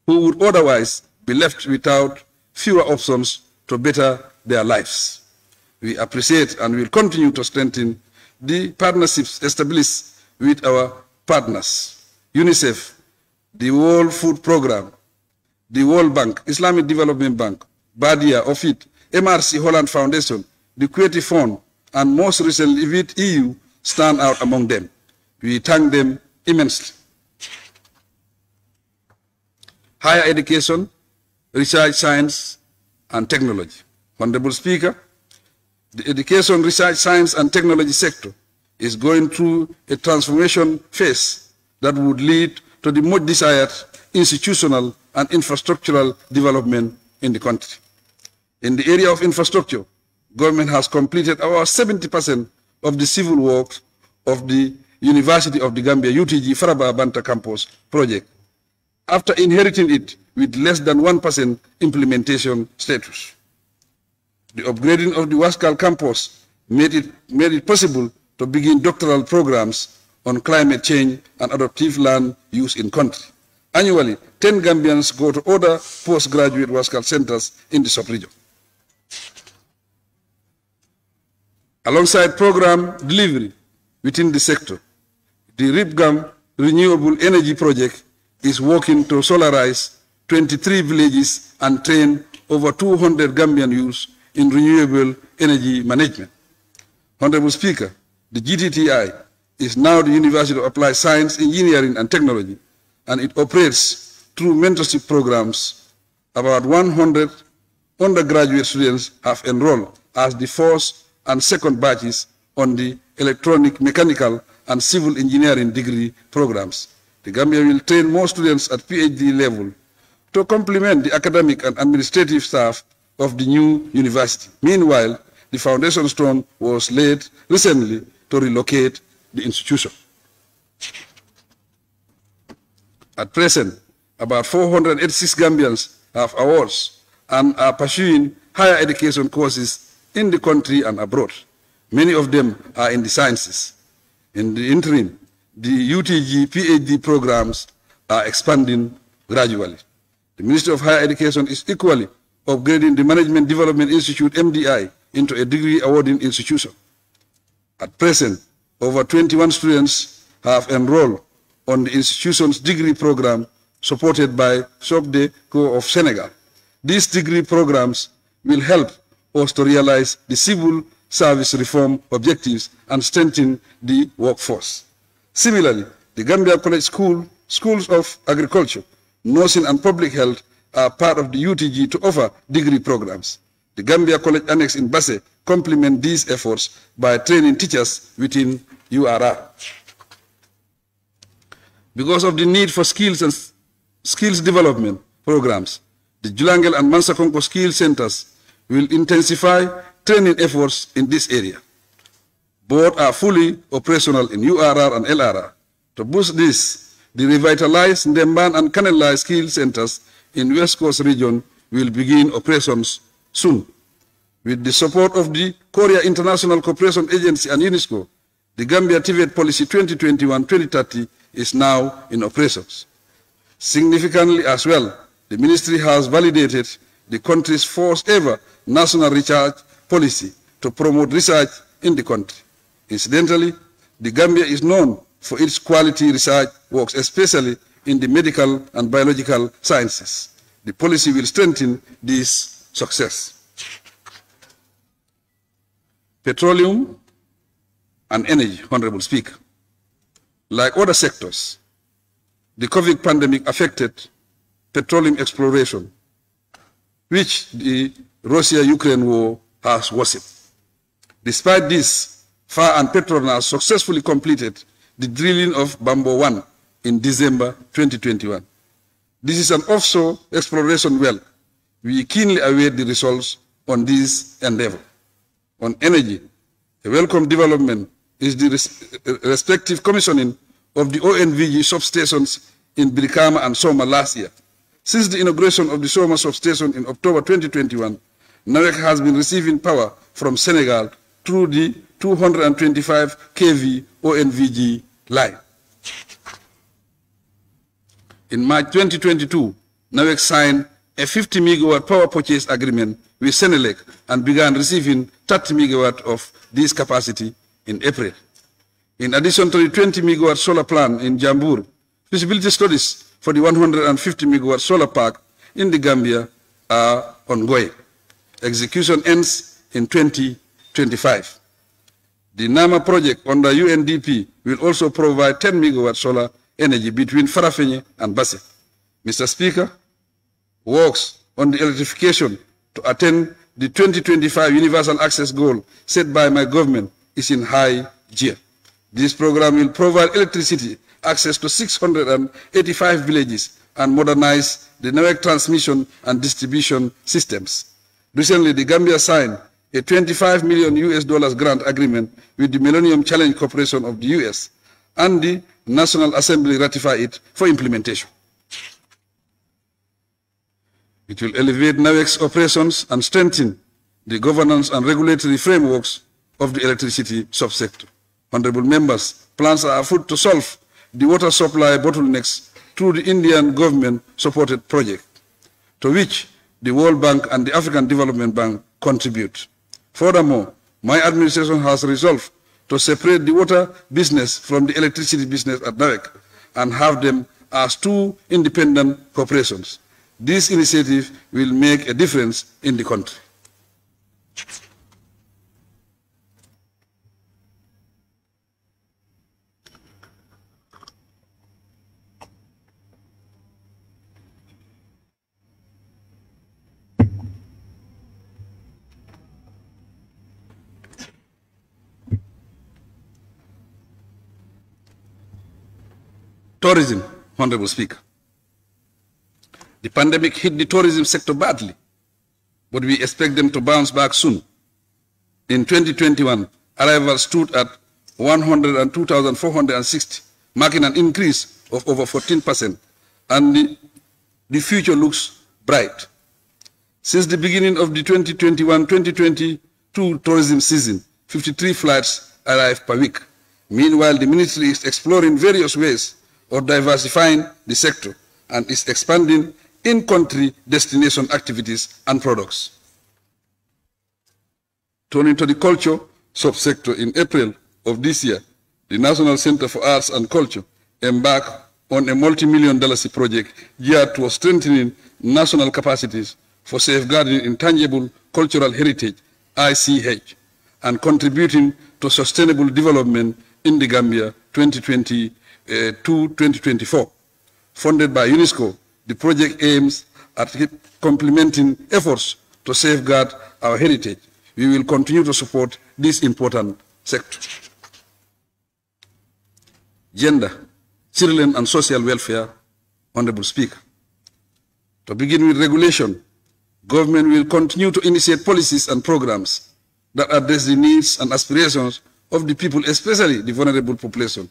M: who would otherwise be left without fewer options to better their lives. We appreciate and will continue to strengthen the partnerships established with our partners, UNICEF, the World Food Programme, the World Bank, Islamic Development Bank, Badia, OFIT, MRC Holland Foundation, the Kuwaiti Fund, and most recently with EU stand out among them. We thank them immensely. Higher education, research, science, and technology. Honorable Speaker, the education, research, science, and technology sector is going through a transformation phase that would lead to the much desired institutional and infrastructural development in the country. In the area of infrastructure, government has completed about 70% of the civil works of the University of the Gambia UTG Faraba Banta Campus project, after inheriting it with less than 1% implementation status. The upgrading of the Wascal campus made it possible to begin doctoral programs on climate change and adaptive land use in country. Annually, 10 Gambians go to other postgraduate Wascal centers in the sub-region. Alongside program delivery within the sector, the RIPGAM Renewable Energy Project is working to solarize 23 villages and train over 200 Gambian youths in renewable energy management. Honorable Speaker, the GTTI is now the University of Applied Science, Engineering and Technology, and it operates through mentorship programs. About 100 undergraduate students have enrolled as the first and second batches on the electronic, mechanical, and civil engineering degree programs. The Gambia will train more students at PhD level to complement the academic and administrative staff of the new university. Meanwhile, the foundation stone was laid recently to relocate the institution. At present, about 486 Gambians have awards and are pursuing higher education courses in the country and abroad. Many of them are in the sciences. In the interim, the UTG PhD programs are expanding gradually. The Ministry of Higher Education is equally upgrading the Management Development Institute, MDI, into a degree awarding institution. At present, over 21 students have enrolled on the institution's degree program supported by 𝒂𝒏 of Senegal. These degree programs will help us to realize the civil service reform objectives and strengthen the workforce. Similarly, the Gambia College schools of agriculture, nursing and public health are part of the UTG to offer degree programs. The Gambia College Annex in Basse complement these efforts by training teachers within URR. Because of the need for skills development programs, the Julangel and Mansakonko skill centers will intensify training efforts in this area. Both are fully operational in URR and LRR. To boost this, the revitalized Ndemban and Kanela skill centers in West Coast region will begin operations soon. With the support of the Korea International Cooperation Agency and UNESCO, the Gambia TVET Policy 2021-2030 is now in operations. Significantly as well, the ministry has validated the country's first ever national research policy to promote research in the country. Incidentally, the Gambia is known for its quality research works, especially in the medical and biological sciences. The policy will strengthen this success. Petroleum and energy, Honorable Speaker. Like other sectors, the COVID pandemic affected petroleum exploration, which the Russia-Ukraine war has worsened. Despite this, FAR and Petronas successfully completed the drilling of Bambo 1 in December 2021. This is an offshore exploration well. We keenly await the results on this endeavor. On energy, a welcome development is the respective commissioning of the ONVG substations in Birkama and Soma last year. Since the inauguration of the Soma substation in October 2021, NAWEC has been receiving power from Senegal through the 225 kV ONVG line. In March 2022, NAWEC signed a 50 megawatt power purchase agreement with Senelec and began receiving 30 megawatt of this capacity in April. In addition to the 20 megawatt solar plant in Jambur, feasibility studies for the 150 megawatt solar park in the Gambia are ongoing. Execution ends in 2025. The NAMA project under UNDP will also provide 10 megawatt solar energy between Farafenni and Basse. Mr. Speaker, works on the electrification to attain the 2025 universal access goal set by my government is in high gear. This program will provide electricity access to 685 villages and modernize the network transmission and distribution systems. Recently, the Gambia signed a $25 million grant agreement with the Millennium Challenge Corporation of the US, and the National Assembly ratified it for implementation. It will elevate NAWEC's operations and strengthen the governance and regulatory frameworks of the electricity subsector. Honorable members, plans are afoot to solve the water supply bottlenecks through the Indian government-supported project, to which the World Bank and the African Development Bank contribute. Furthermore, my administration has resolved to separate the water business from the electricity business at NAWEC and have them as two independent corporations. This initiative will make a difference in the country. Tourism, Honorable Speaker. The pandemic hit the tourism sector badly, but we expect them to bounce back soon. In 2021, arrivals stood at 102,460, marking an increase of over 14%, and the future looks bright. Since the beginning of the 2021-2022 tourism season, 53 flights arrive per week. Meanwhile, the ministry is exploring various ways of diversifying the sector and is expanding in-country destination activities and products. Turning to the culture subsector, in April of this year, the National Center for Arts and Culture embarked on a multi-million-dollar project geared towards strengthening national capacities for safeguarding intangible cultural heritage, ICH, and contributing to sustainable development in the Gambia 2020-2024. Funded by UNESCO, the project aims at complementing efforts to safeguard our heritage. We will continue to support this important sector. Gender, children and social welfare, Honorable Speaker. To begin with regulation, government will continue to initiate policies and programs that address the needs and aspirations of the people, especially the vulnerable population.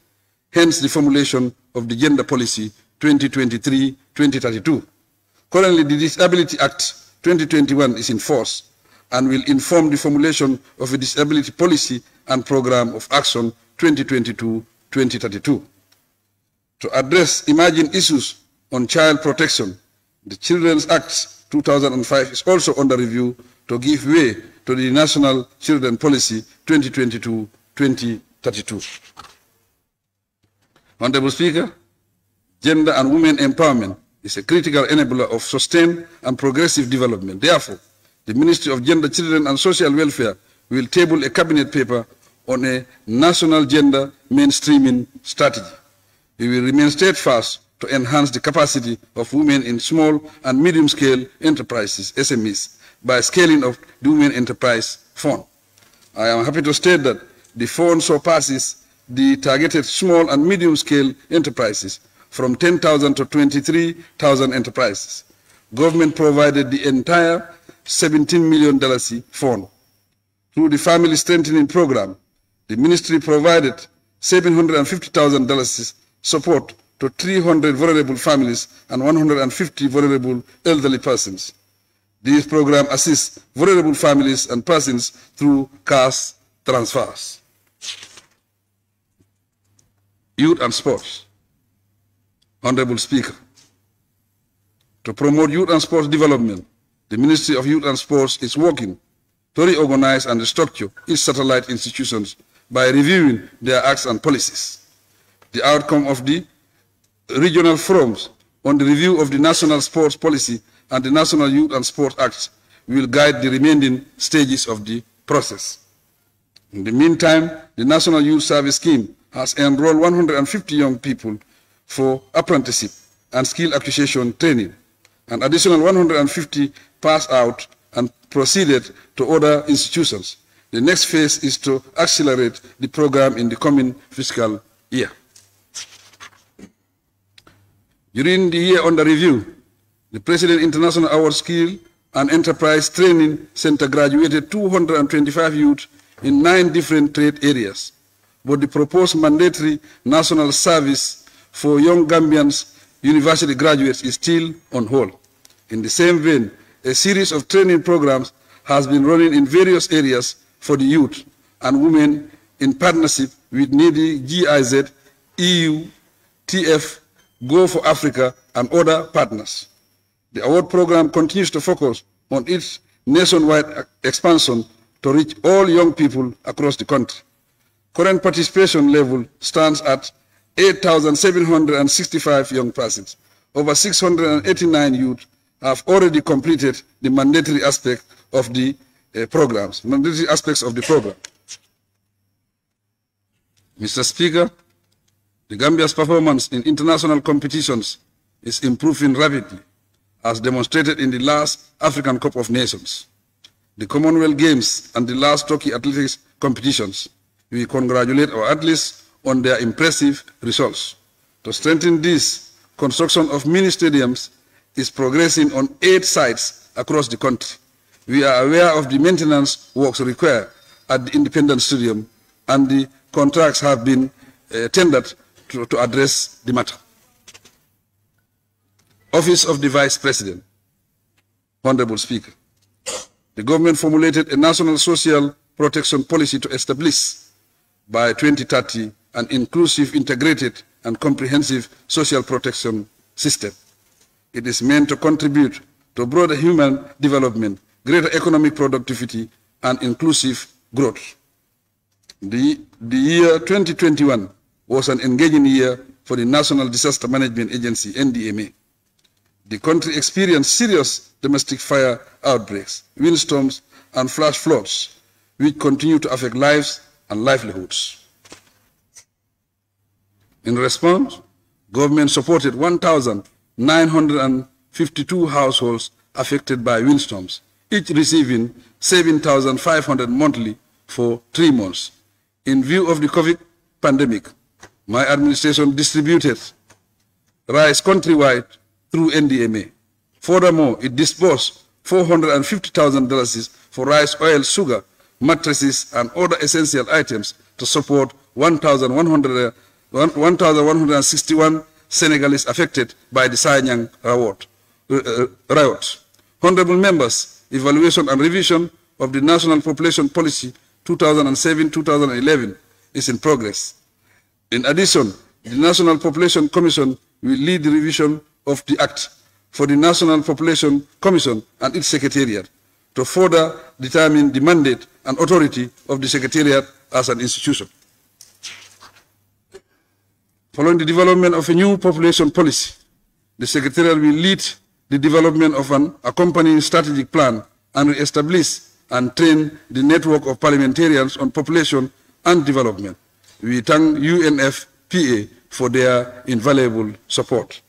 M: Hence the formulation of the Gender Policy 2023-2032. Currently, the Disability Act 2021 is in force and will inform the formulation of a disability policy and program of action 2022-2032. To address emerging issues on child protection, the Children's Act 2005 is also under review to give way to the National Children Policy 2022-2032. Honorable Speaker, gender and women empowerment is a critical enabler of sustained and progressive development. Therefore, the Ministry of Gender, Children and Social Welfare will table a cabinet paper on a national gender mainstreaming strategy. We will remain steadfast to enhance the capacity of women in small and medium-scale enterprises, SMEs, by scaling of the Women Enterprise Fund. I am happy to state that the fund surpasses the targeted small and medium-scale enterprises from 10,000 to 23,000 enterprises. Government provided the entire $17 million fund. Through the Family Strengthening Program, the ministry provided $750,000 support to 300 vulnerable families and 150 vulnerable elderly persons. This program assists vulnerable families and persons through cash transfers. Youth and sports. Honorable Speaker, to promote youth and sports development, the Ministry of Youth and Sports is working to reorganize and restructure its satellite institutions by reviewing their acts and policies. The outcome of the regional forums on the review of the National Sports Policy and the National Youth and Sports Acts will guide the remaining stages of the process. In the meantime, the National Youth Service Scheme has enrolled 150 young people for apprenticeship and skill acquisition training. An additional 150 passed out and proceeded to other institutions. The next phase is to accelerate the program in the coming fiscal year. During the year under review, the President International Award Skill and Enterprise Training Center graduated 225 youth in 9 different trade areas. But the proposed mandatory national service for young Gambians university graduates is still on hold. In the same vein, a series of training programs has been running in various areas for the youth and women in partnership with NEDI, GIZ, EU, TF, Go for Africa, and other partners. The award program continues to focus on its nationwide expansion to reach all young people across the country. Current participation level stands at 8,765 young persons. Over 689 youth have already completed the mandatory aspect of the programs, mandatory aspects of the program. Mr. Speaker, the Gambia's performance in international competitions is improving rapidly, as demonstrated in the last African Cup of Nations, the Commonwealth Games, and the last Tokyo Athletics competitions. We congratulate our athletes on their impressive results. To strengthen this, construction of mini stadiums is progressing on 8 sites across the country. We are aware of the maintenance works required at the Independence Stadium, and the contracts have been tendered to address the matter. Office of the Vice President. Honorable Speaker, the government formulated a national social protection policy to establish by 2030 an inclusive, integrated, and comprehensive social protection system. It is meant to contribute to broader human development, greater economic productivity, and inclusive growth. The year 2021 was an engaging year for the National Disaster Management Agency, NDMA. The country experienced serious domestic fire outbreaks, windstorms, and flash floods, which continue to affect lives and livelihoods. In response, government supported 1,952 households affected by windstorms, each receiving $7,500 monthly for 3 months. In view of the COVID pandemic, my administration distributed rice countrywide through NDMA. Furthermore, it disbursed $450,000 for rice, oil, sugar, mattresses, and other essential items to support 1,161 Senegalese affected by the Sanyang riot. Honorable members, evaluation and revision of the National Population Policy 2007-2011 is in progress. In addition, the National Population Commission will lead the revision of the Act for the National Population Commission and its Secretariat to further determine the mandate and authority of the Secretariat as an institution. Following the development of a new population policy, the Secretariat will lead the development of an accompanying strategic plan and establish and train the network of parliamentarians on population and development. We thank UNFPA for their invaluable support.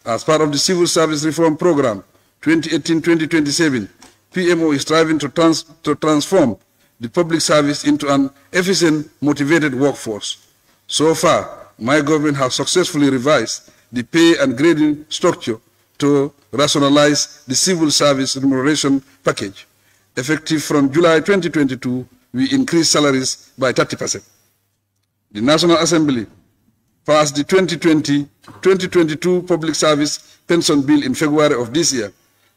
M: As part of the Civil Service Reform Program 2018-2027, PMO is striving to transform the public service into an efficient, motivated workforce. So far, my government has successfully revised the pay and grading structure to rationalize the civil service remuneration package. Effective from July 2022, we increased salaries by 30%. The National Assembly passed the 2020-2022 Public Service Pension Bill in February of this year,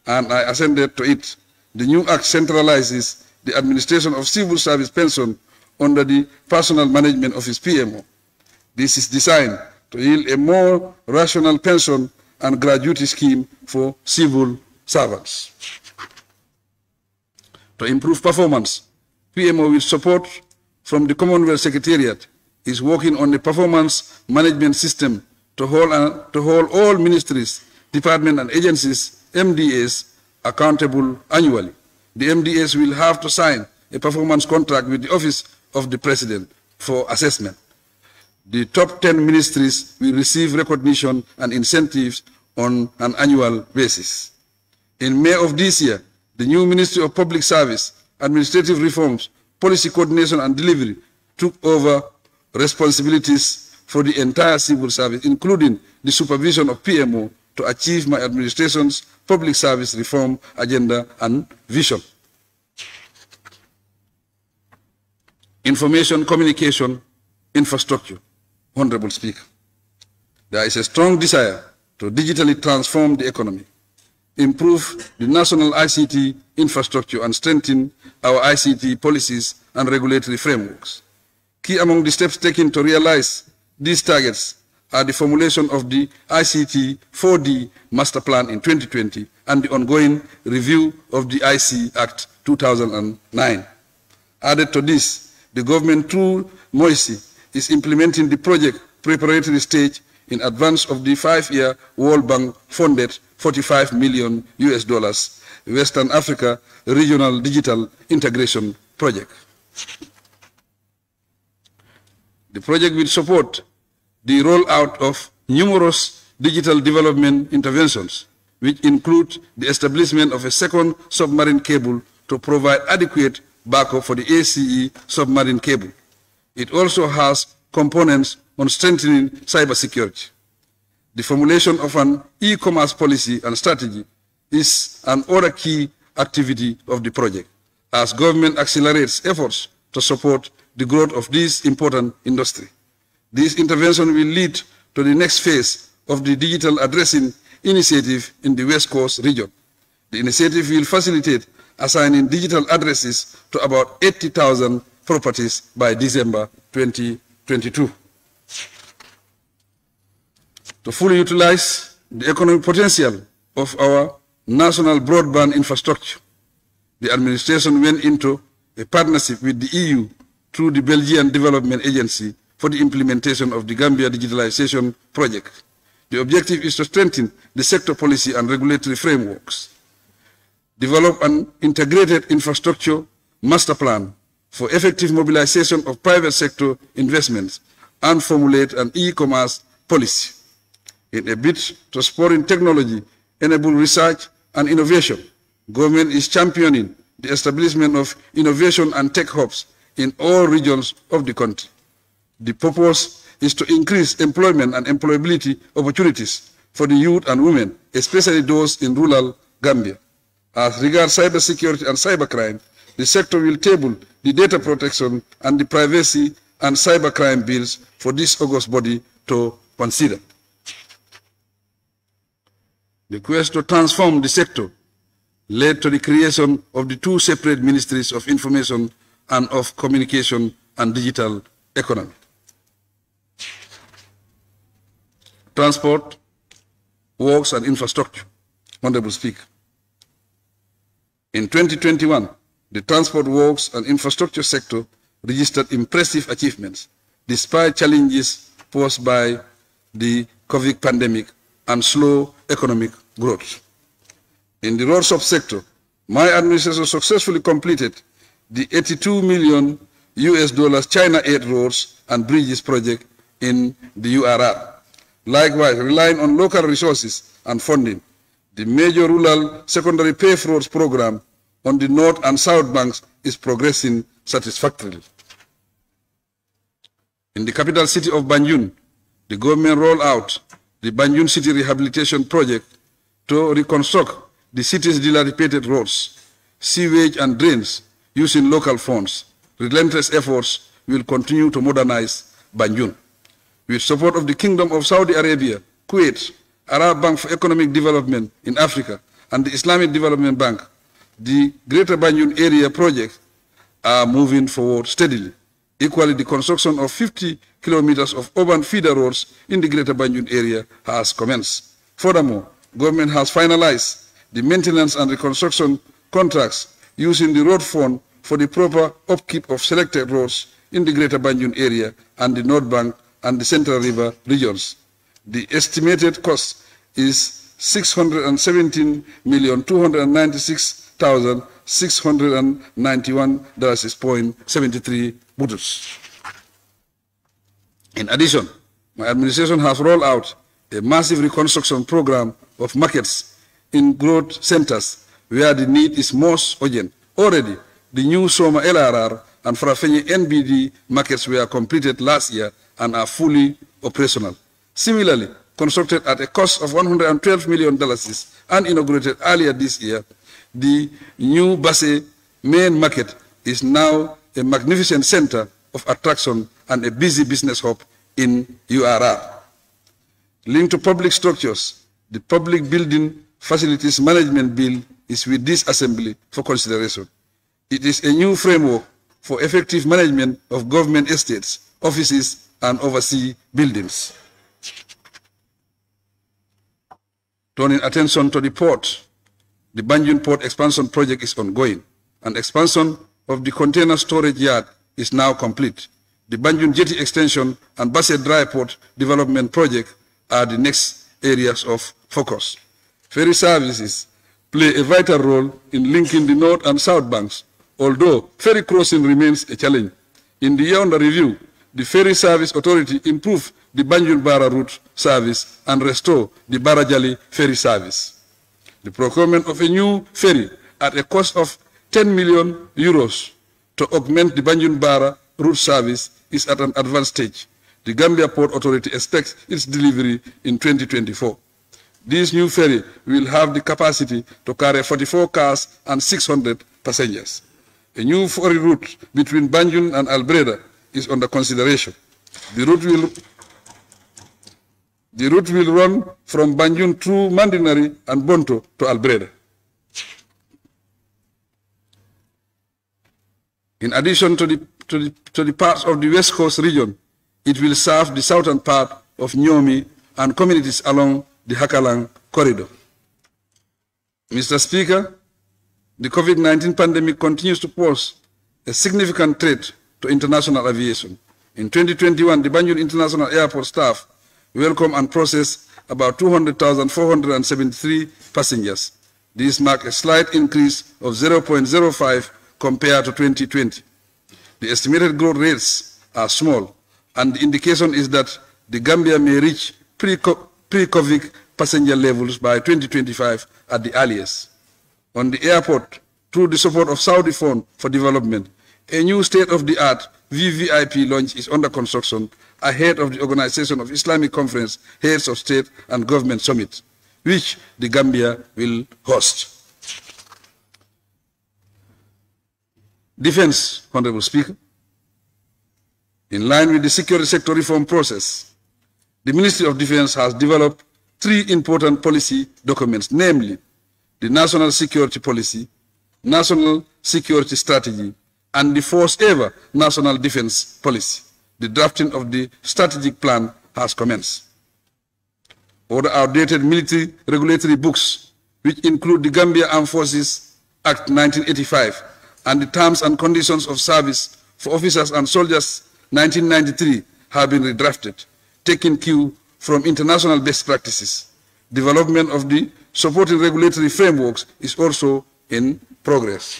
M: and I assented to it. The new act centralizes the administration of civil service pension under the Personal Management Office PMO. This is designed to yield a more rational pension and gratuity scheme for civil servants. To improve performance, PMO with support from the Commonwealth Secretariat is working on a performance management system to hold all ministries, departments and agencies, MDAs, accountable annually. The MDAs will have to sign a performance contract with the Office of the President for assessment. The top 10 ministries will receive recognition and incentives on an annual basis. In May of this year, the new Ministry of Public Service, Administrative Reforms, Policy Coordination and Delivery took over responsibilities for the entire civil service, including the supervision of PMO to achieve my administration's public service reform agenda and vision. Information communication infrastructure. Honorable Speaker, there is a strong desire to digitally transform the economy, improve the national ICT infrastructure, and strengthen our ICT policies and regulatory frameworks. Key among the steps taken to realize these targets are the formulation of the ICT 4D Master Plan in 2020 and the ongoing review of the IC Act 2009. Added to this, the government through 𝒂𝒐𝒊𝒏 is implementing the project preparatory stage in advance of the 5-year World Bank funded $45 million Western Africa Regional Digital Integration Project. The project will support the rollout of numerous digital development interventions, which include the establishment of a second submarine cable to provide adequate backup for the ACE submarine cable. It also has components on strengthening cybersecurity. The formulation of an e-commerce policy and strategy is another key activity of the project, as government accelerates efforts to support the growth of this important industry. This intervention will lead to the next phase of the digital addressing initiative in the West Coast region. The initiative will facilitate assigning digital addresses to about 80,000 properties by December 2022. To fully utilize the economic potential of our national broadband infrastructure, the administration went into a partnership with the EU through the Belgian Development Agency for the implementation of the Gambia Digitalization Project. The objective is to strengthen the sector policy and regulatory frameworks, develop an integrated infrastructure master plan for effective mobilization of private sector investments, and formulate an e-commerce policy. In a bid to spur technology, enable research and innovation, government is championing the establishment of innovation and tech hubs in all regions of the country. The purpose is to increase employment and employability opportunities for the youth and women, especially those in rural Gambia. As regards cybersecurity and cybercrime, the sector will table the data protection and the privacy and cybercrime bills for this august body to consider. The quest to transform the sector led to the creation of the two separate ministries of information and of communication and digital economy. Transport, works and infrastructure. Honorable Speaker. In 2021, the transport, works and infrastructure sector registered impressive achievements despite challenges posed by the COVID pandemic and slow economic growth. In the road subsector, my administration successfully completed the $82 million China Aid Roads and Bridges project in the URR. Likewise, relying on local resources and funding, the major rural secondary paved roads program on the north and south banks is progressing satisfactorily. In the capital city of Banjul, the government rolled out the Banjul City Rehabilitation Project to reconstruct the city's dilapidated roads, sewage and drains using local funds. Relentless efforts will continue to modernize Banjul. With support of the Kingdom of Saudi Arabia, Kuwait, Arab Bank for Economic Development in Africa, and the Islamic Development Bank, the Greater Banjul Area projects are moving forward steadily. Equally, the construction of 50 kilometers of urban feeder roads in the Greater Banjul area has commenced. Furthermore, government has finalized the maintenance and reconstruction contracts using the road fund for the proper upkeep of selected roads in the Greater Banjul area and the North Bank and the Central River regions. The estimated cost is $617,296,691.73 buttons. In addition, my administration has rolled out a massive reconstruction program of markets in growth centers where the need is most urgent. Already, the new Soma LRR and Farafenni NBD markets were completed last year and are fully operational. Similarly, constructed at a cost of $112 million and inaugurated earlier this year, the new Basse main market is now a magnificent center of attraction and a busy business hub in URR. Linked to public structures, the Public Building Facilities Management Bill is with this Assembly for consideration. It is a new framework for effective management of government estates, offices, and overseas buildings. Turning attention to the port, the Banjul Port Expansion Project is ongoing, and expansion of the container storage yard is now complete. The Banjul Jetty Extension and Basse Dry Port Development Project are the next areas of focus. Ferry services play a vital role in linking the north and south banks, although ferry crossing remains a challenge. In the year under review, the Ferry Service Authority improved the Banjul-Bara route service and restore the Barajali ferry service. The procurement of a new ferry at a cost of €10 million to augment the Banjul-Bara route service is at an advanced stage. The Gambia Port Authority expects its delivery in 2024. This new ferry will have the capacity to carry 44 cars and 600 passengers. A new ferry route between Banjul and Albreda is under consideration. The route will run from Banjul through Mandinari and Bonto to Albreda. In addition to the parts of the West Coast region, it will serve the southern part of Nyomi and communities along the Hakalang corridor. Mr. Speaker, the COVID-19 pandemic continues to pose a significant threat to international aviation. In 2021, the Banjul International Airport staff welcomed and processed about 200,473 passengers. This marked a slight increase of 0.05 compared to 2020. The estimated growth rates are small, and the indication is that the Gambia may reach pre-COVID passenger levels by 2025 at the earliest. On the airport, through the support of Saudi Fund for Development, a new state-of-the-art VVIP launch is under construction ahead of the Organization of Islamic Conference Heads of State and Government Summit, which the Gambia will host. Defense, Honorable Speaker. In line with the security sector reform process, the Ministry of Defense has developed 3 important policy documents, namely the National Security Policy, National Security Strategy, and the first ever National Defense Policy. The drafting of the strategic plan has commenced. Other outdated military regulatory books, which include the Gambia Armed Forces Act 1985 and the Terms and Conditions of Service for Officers and Soldiers 1993, have been redrafted, taking cue from international best practices. Development of the supporting regulatory frameworks is also in progress.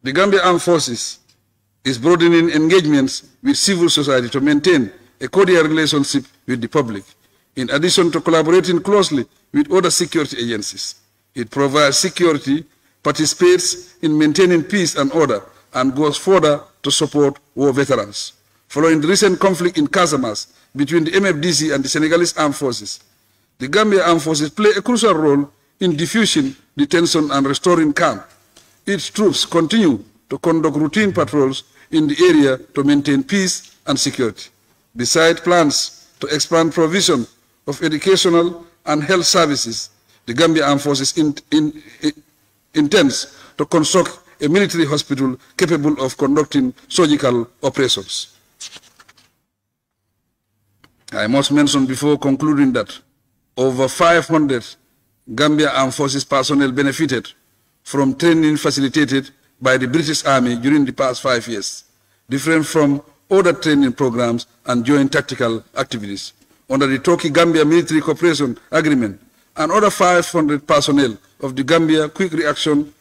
M: The Gambia Armed Forces is broadening engagements with civil society to maintain a cordial relationship with the public, in addition to collaborating closely with other security agencies. It provides security, participates in maintaining peace and order, and goes further to support war veterans. Following the recent conflict in Casamance between the MFDC and the Senegalese Armed Forces, the Gambia Armed Forces play a crucial role in diffusing the tension and restoring calm. Its troops continue to conduct routine patrols in the area to maintain peace and security. Besides plans to expand provision of educational and health services, the Gambia Armed Forces intends to construct a military hospital capable of conducting surgical operations. I must mention before concluding that over 500 Gambia Armed Forces personnel benefited from training facilitated by the British Army during the past 5 years, different from other training programs and joint tactical activities. Under the Turkey-Gambia Military Cooperation Agreement, and other 500 personnel of the Gambia Quick Reaction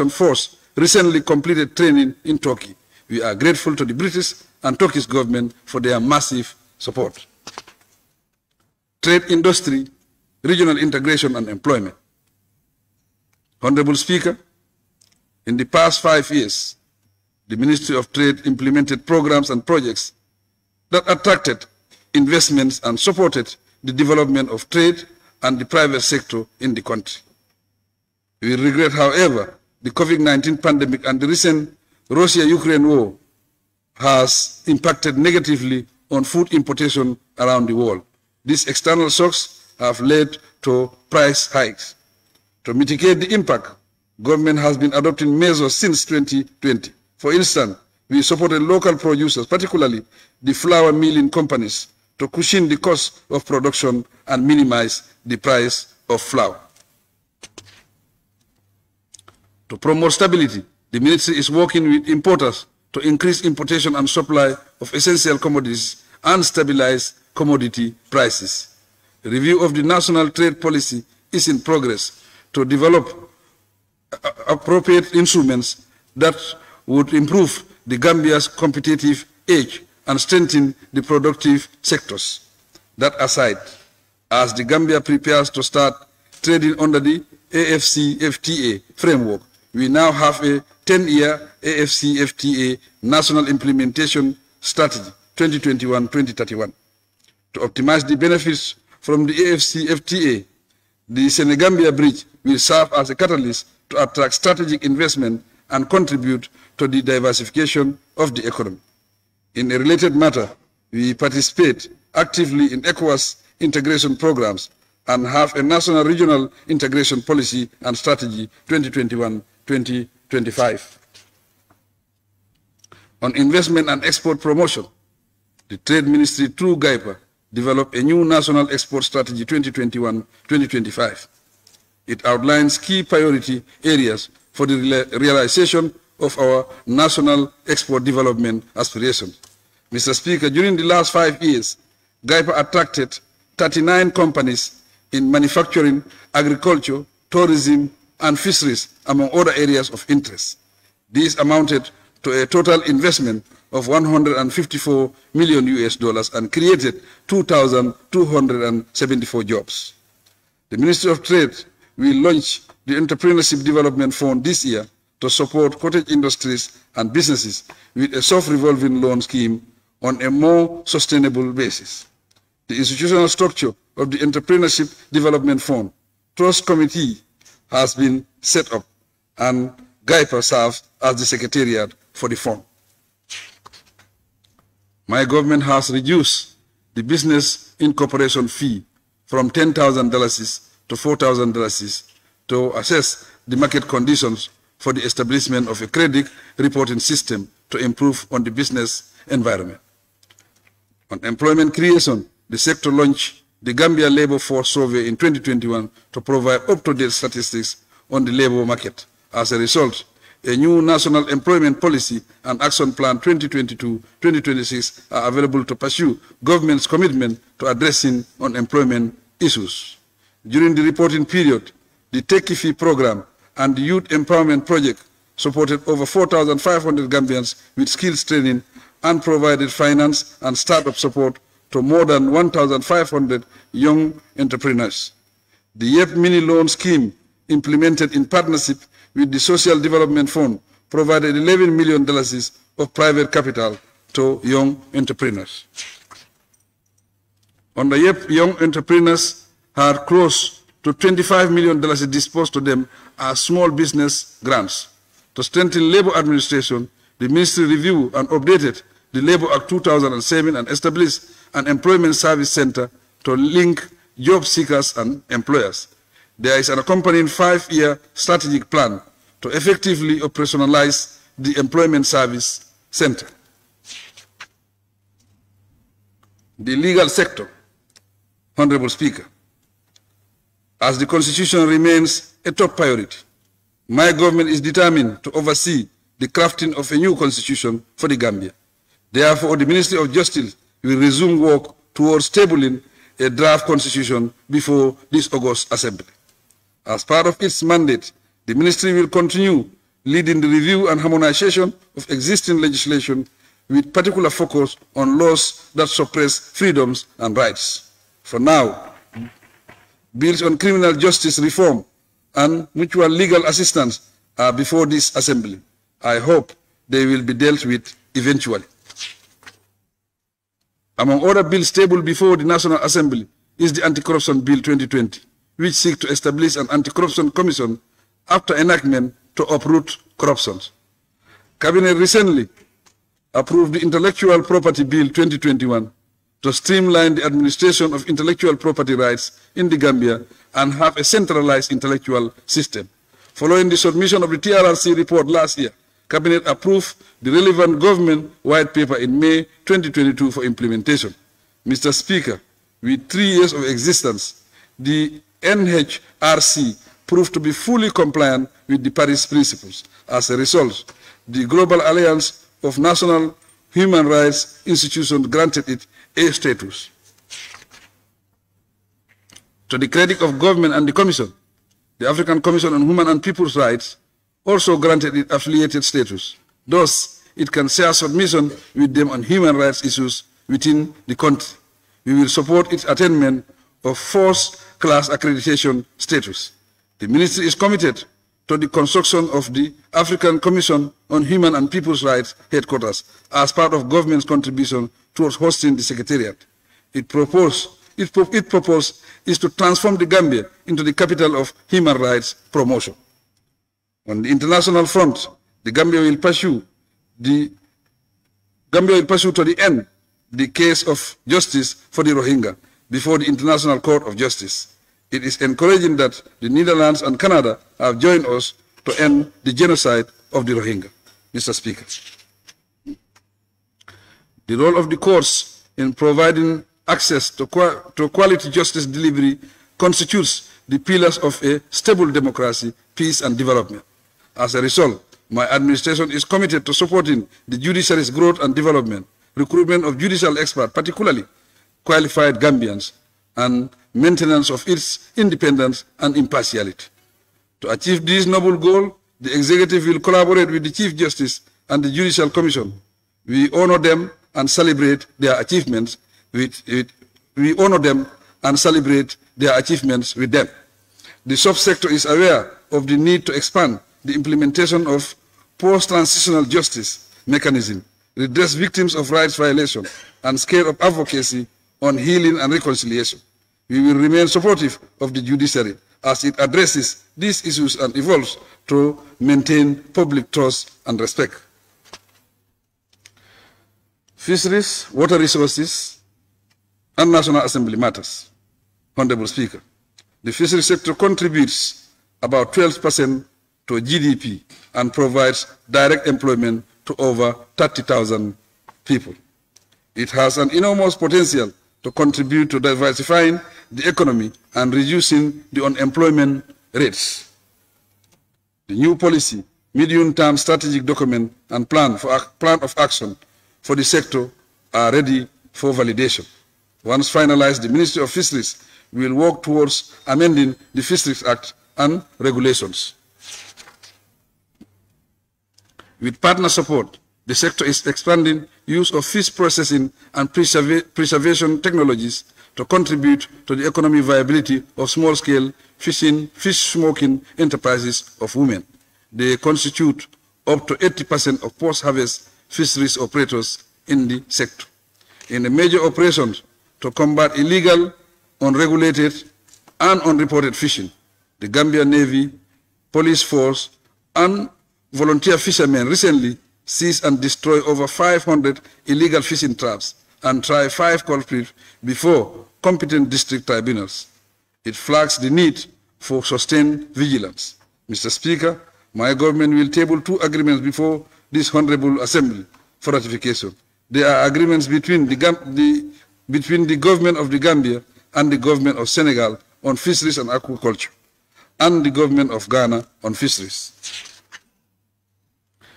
M: Force recently completed training in Turkey. We are grateful to the British and Turkish government for their massive support. Trade, industry, regional integration, and employment. Honorable Speaker, in the past 5 years, the Ministry of Trade implemented programs and projects that attracted investments and supported the development of trade and the private sector in the country. We regret, however, the COVID-19 pandemic and the recent Russia-Ukraine war has impacted negatively on food importation around the world. These external shocks have led to price hikes. To mitigate the impact, government has been adopting measures since 2020. For instance, we supported local producers, particularly the flour milling companies, to cushion the cost of production and minimize the price of flour. To promote stability, the ministry is working with importers to increase importation and supply of essential commodities and stabilize commodity prices. A review of the national trade policy is in progress to develop appropriate instruments that would improve the Gambia's competitive edge and strengthen the productive sectors. That aside, as the Gambia prepares to start trading under the AFCFTA framework, we now have a 10-year AFCFTA National Implementation Strategy 2021-2031. To optimize the benefits from the AFCFTA, the Senegambia Bridge will serve as a catalyst to attract strategic investment and contribute to the diversification of the economy. In a related matter, we participate actively in ECOWAS integration programs and have a national regional integration policy and strategy 2021-2025. On investment and export promotion, the Trade Ministry through GAIPA developed a new national export strategy 2021-2025. It outlines key priority areas for the realization of our national export development aspirations. Mr. Speaker, during the last 5 years, GAIPA attracted 39 companies in manufacturing, agriculture, tourism, and fisheries, among other areas of interest. These amounted to a total investment of $154 million and created 2,274 jobs. The Ministry of Trade will launch the Entrepreneurship Development Fund this year to support cottage industries and businesses with a soft revolving loan scheme on a more sustainable basis. The institutional structure of the Entrepreneurship Development Fund Trust Committee has been set up, and 𝒂𝒄𝒄𝒆𝒔 serves as the secretariat for the fund. My government has reduced the business incorporation fee from $10,000 to $4,000 to assess the market conditions for the establishment of a credit reporting system to improve on the business environment. On employment creation, the sector launched the Gambia Labor Force Survey in 2021 to provide up-to-date statistics on the labor market. As a result, a new National Employment Policy and Action Plan 2022-2026 are available to pursue government's commitment to addressing unemployment issues. During the reporting period, the 𝒂𝒄𝒄𝒏 program and the Youth Empowerment Project supported over 4,500 Gambians with skills training and provided finance and startup support to more than 1,500 young entrepreneurs. The YEP mini loan scheme, implemented in partnership with the Social Development Fund, provided $11 million of private capital to young entrepreneurs. On the YEP, young entrepreneurs had close to $25 million disbursed to them as small business grants. To strengthen labor administration, the ministry reviewed and updated the Labor Act 2007 and established an employment service center to link job seekers and employers. There is an accompanying 5-year strategic plan to effectively operationalize the employment service center. The legal sector, Honorable Speaker, as the Constitution remains a top priority, my government is determined to oversee the crafting of a new constitution for the Gambia. Therefore, the Ministry of Justice will resume work towards tabling a draft constitution before this August Assembly. As part of its mandate, the Ministry will continue leading the review and harmonization of existing legislation with particular focus on laws that suppress freedoms and rights. For now, bills on criminal justice reform and mutual legal assistance are before this Assembly. I hope they will be dealt with eventually. Among other bills tabled before the National Assembly is the Anti-Corruption Bill 2020, which seeks to establish an anti-corruption commission after enactment to uproot corruption. Cabinet recently approved the Intellectual Property Bill 2021 to streamline the administration of intellectual property rights in the Gambia and have a centralized intellectual system. Following the submission of the TRRC report last year, Cabinet approved the relevant government white paper in May 2022 for implementation. Mr. Speaker, with 3 years of existence, the NHRC proved to be fully compliant with the Paris Principles. As a result, the Global Alliance of National Human Rights Institutions granted it A status. To the credit of government and the Commission, the African Commission on Human and People's Rights also granted it affiliated status. Thus, it can share submission with them on human rights issues within the country. We will support its attainment of first-class accreditation status. The Ministry is committed to the construction of the African Commission on Human and People's Rights headquarters as part of government's contribution towards hosting the Secretariat. Its purpose is to transform the Gambia into the capital of human rights promotion. On the international front, the Gambia will pursue to the end the case of justice for the Rohingya before the International Court of Justice. It is encouraging that the Netherlands and Canada have joined us to end the genocide of the Rohingya. Mr. Speaker, the role of the courts in providing access to quality justice delivery constitutes the pillars of a stable democracy, peace, and development. As a result, my administration is committed to supporting the judiciary's growth and development, recruitment of judicial experts, particularly qualified Gambians, and maintenance of its independence and impartiality. To achieve this noble goal, the executive will collaborate with the Chief Justice and the Judicial Commission. We honor them and celebrate their achievements with them. The subsector is aware of the need to expand the implementation of post-transitional justice mechanism, redress victims of rights violation, and scale up advocacy on healing and reconciliation. We will remain supportive of the judiciary as it addresses these issues and evolves to maintain public trust and respect. Fisheries, water resources, and National Assembly matters. Honorable Speaker, the fisheries sector contributes about 12% to GDP and provides direct employment to over 30,000 people. It has an enormous potential to contribute to diversifying the economy and reducing the unemployment rates. The new policy, medium-term strategic document, and plan of action for the sector are ready for validation. Once finalized, the Ministry of Fisheries will work towards amending the Fisheries Act and regulations. With partner support, the sector is expanding use of fish processing and preservation technologies to contribute to the economic viability of small-scale fish smoking enterprises of women. They constitute up to 80% of post-harvest fisheries operators in the sector. In the major operations to combat illegal, unregulated, and unreported fishing, the Gambia Navy, police force, and volunteer fishermen recently seized and destroyed over 500 illegal fishing traps and tried 5 culprits before competent district tribunals. It flags the need for sustained vigilance. Mr. Speaker, my government will table 2 agreements before this Honorable Assembly for ratification. There are agreements between the government of the Gambia and the government of Senegal on fisheries and aquaculture, and the government of Ghana on fisheries.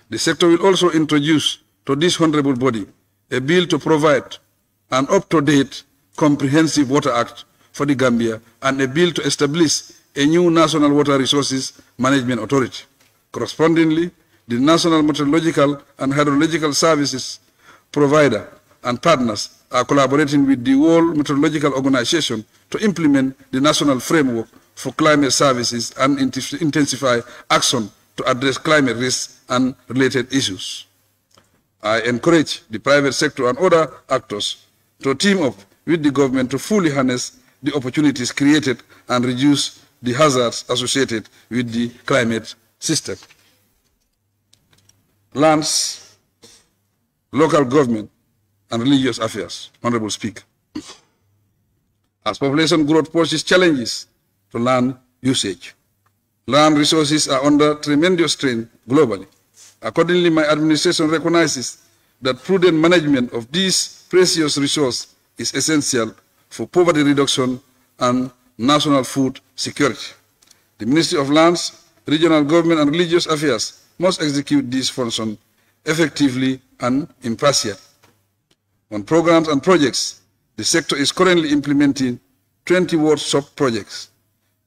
M: The sector will also introduce to this honorable body a bill to provide an up-to-date comprehensive water act for the Gambia and a bill to establish a new National Water Resources Management Authority. Correspondingly, the National Meteorological and Hydrological Services provider and partners are collaborating with the World Meteorological Organization to implement the national framework for climate services and intensify action to address climate risks and related issues. I encourage the private sector and other actors to team up with the government to fully harness the opportunities created and reduce the hazards associated with the climate system. Lands, local government, and religious affairs. Honorable Speaker. As population growth poses challenges to land usage, land resources are under tremendous strain globally. Accordingly, my administration recognizes that prudent management of these precious resources is essential for poverty reduction and national food security. The Ministry of Lands, Regional Government and Religious Affairs must execute these functions effectively and impartially. On programs and projects, the sector is currently implementing 20 workshop projects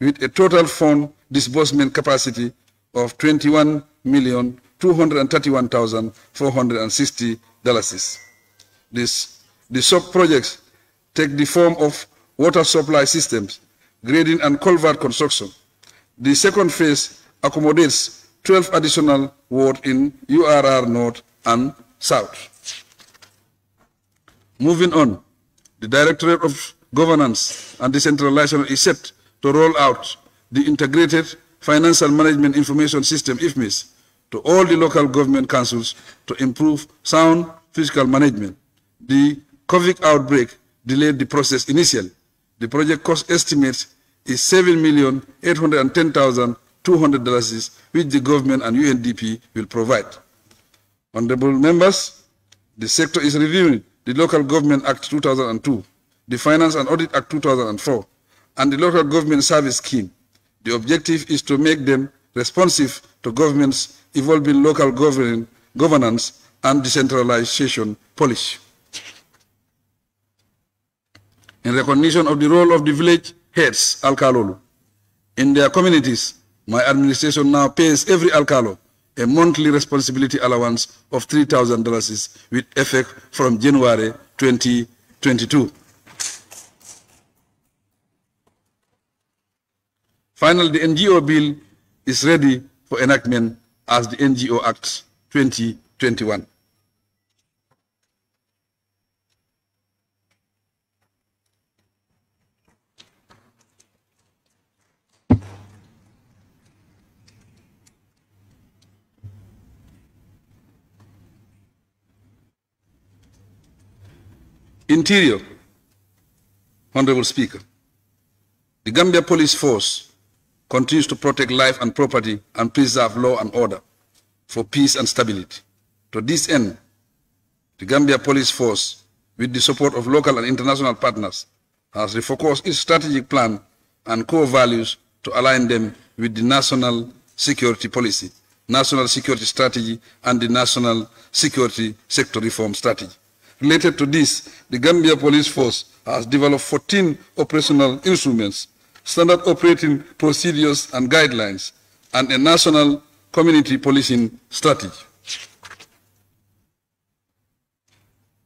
M: with a total fund disbursement capacity of $21,231,460. The sub-projects take the form of water supply systems, grading and culvert construction. The second phase accommodates 12 additional wards in URR North and South. Moving on, the Directorate of Governance and Decentralization is set to roll out the Integrated Financial Management Information System, IFMIS, to all the local government councils to improve sound fiscal management. The COVID outbreak delayed the process initially. The project cost estimate is $7,810,200, which the government and UNDP will provide. Honorable members, the sector is reviewing the Local Government Act 2002, the Finance and Audit Act 2004, and the Local Government Service Scheme. The objective is to make them responsive to government's evolving local governance and decentralization policy. In recognition of the role of the village heads, Alkalolu, in their communities, my administration now pays every Alkalo a monthly responsibility allowance of $3,000 with effect from January 2022. Finally, the NGO bill is ready for enactment as the NGO Act 2021. Interior, Honorable Speaker. The Gambia Police Force continues to protect life and property and preserve law and order for peace and stability. To this end, the Gambia Police Force, with the support of local and international partners, has refocused its strategic plan and core values to align them with the national security policy, national security strategy, and the national security sector reform strategy. Related to this, the Gambia Police Force has developed 14 operational instruments, standard operating procedures and guidelines, and a national community policing strategy.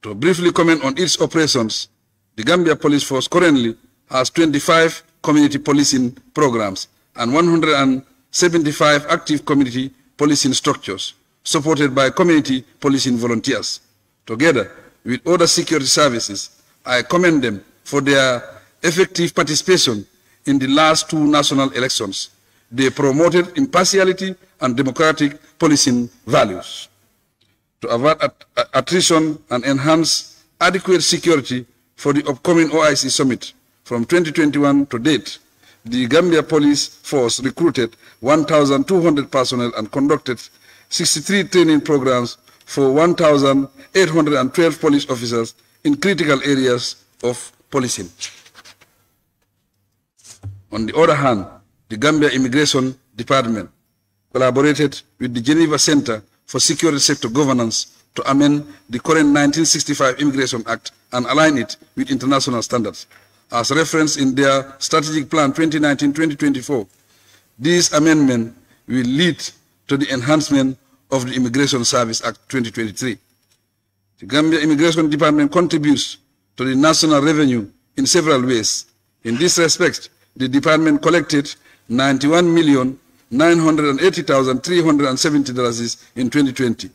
M: To briefly comment on its operations, the Gambia Police Force currently has 25 community policing programs and 175 active community policing structures, supported by community policing volunteers. Together with other security services, I commend them for their effective participation in the last 2 national elections. They promoted impartiality and democratic policing values. To avert attrition and enhance adequate security for the upcoming OIC summit from 2021 to date, the Gambia Police Force recruited 1,200 personnel and conducted 63 training programs for 1,812 police officers in critical areas of policing. On the other hand, the Gambia Immigration Department collaborated with the Geneva Center for Security Sector Governance to amend the current 1965 Immigration Act and align it with international standards. As referenced in their Strategic Plan 2019-2024, this amendment will lead to the enhancement of the Immigration Service Act 2023. The Gambia Immigration Department contributes to the national revenue in several ways. In this respect, the department collected $91,980,370 in 2020,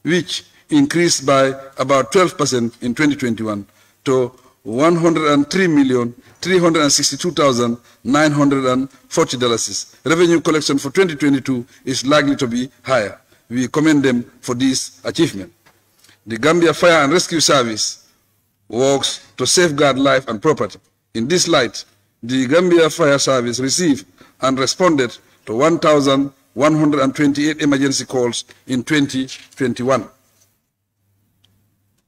M: which increased by about 12% in 2021 to $103,362,940. Revenue collection for 2022 is likely to be higher. We commend them for this achievement. The Gambia Fire and Rescue Service works to safeguard life and property. In this light, the Gambia Fire Service received and responded to 1,128 emergency calls in 2021.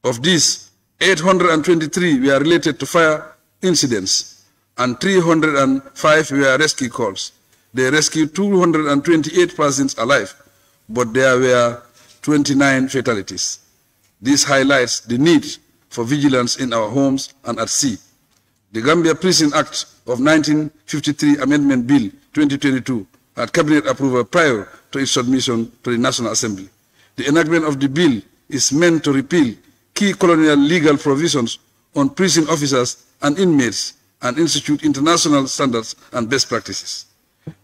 M: Of these, 823 were related to fire incidents and 305 were rescue calls. They rescued 228 persons alive, but there were 29 fatalities. This highlights the need for vigilance in our homes and at sea. The Gambia Prison Act of 1953 Amendment Bill 2022 had cabinet approval prior to its submission to the National Assembly. The enactment of the bill is meant to repeal key colonial legal provisions on prison officers and inmates and institute international standards and best practices.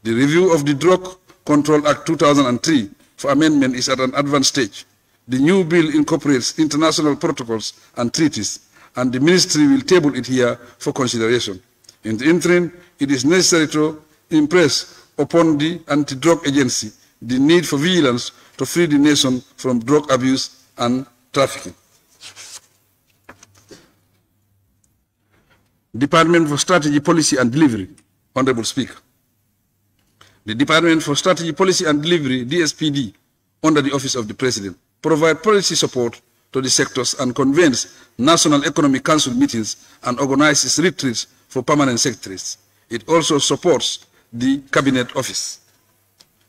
M: The review of the Drug Control Act 2003 for amendment is at an advanced stage. The new bill incorporates international protocols and treaties, and the ministry will table it here for consideration. In the interim, it is necessary to impress upon the anti-drug agency the need for vigilance to free the nation from drug abuse and trafficking. Department for Strategy, Policy and Delivery, Honorable Speaker. The Department for Strategy, Policy and Delivery, DSPD, under the Office of the President, provide policy support to the sectors and convenes National Economic Council meetings and organizes retreats for permanent secretaries. It also supports the Cabinet Office.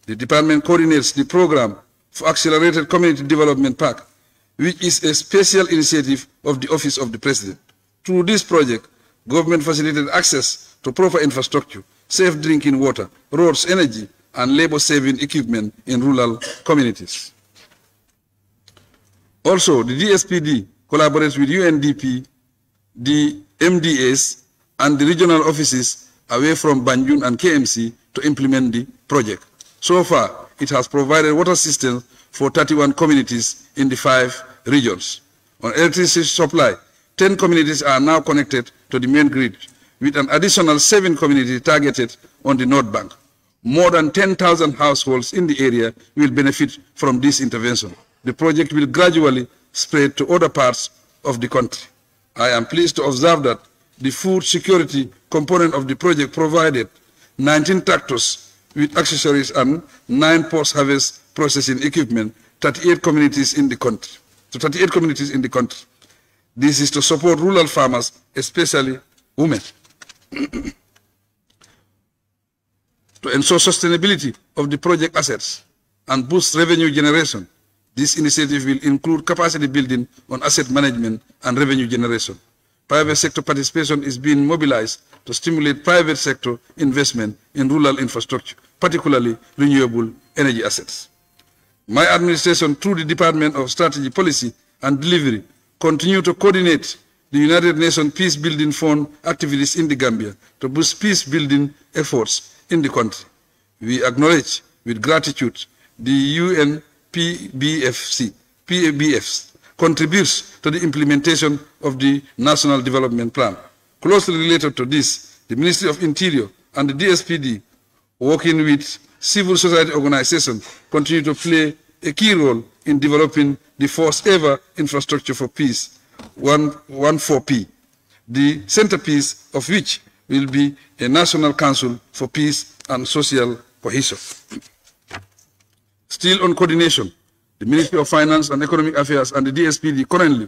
M: The department coordinates the program for Accelerated Community Development Park, which is a special initiative of the Office of the President. Through this project, government facilitated access to proper infrastructure, safe drinking water, roads, energy, and labor-saving equipment in rural communities. Also, the DSPD collaborates with UNDP, the MDAs, and the regional offices away from Banjul and KMC to implement the project. So far, it has provided water assistance for 31 communities in the 5 regions. On electricity supply, 10 communities are now connected to the main grid, with an additional 7 communities targeted on the North Bank. More than 10,000 households in the area will benefit from this intervention. The project will gradually spread to other parts of the country. I am pleased to observe that the food security component of the project provided 19 tractors with accessories and 9 post-harvest processing equipment, 38 communities in the country. This is to support rural farmers, especially women. To ensure sustainability of the project assets and boost revenue generation, this initiative will include capacity building on asset management and revenue generation. Private sector participation is being mobilized to stimulate private sector investment in rural infrastructure, particularly renewable energy assets. My administration, through the Department of Strategy, Policy and Delivery, continue to coordinate the United Nations Peace Building Fund activities in the Gambia to boost peace building efforts in the country. We acknowledge with gratitude the UNPBF's contributes to the implementation of the National Development Plan. Closely related to this, the Ministry of Interior and the DSPD, working with civil society organizations, continue to play a key role in developing the first ever infrastructure for peace, 14P, the centerpiece of which will be a National Council for Peace and Social Cohesion. Still on coordination, the Ministry of Finance and Economic Affairs and the DSPD currently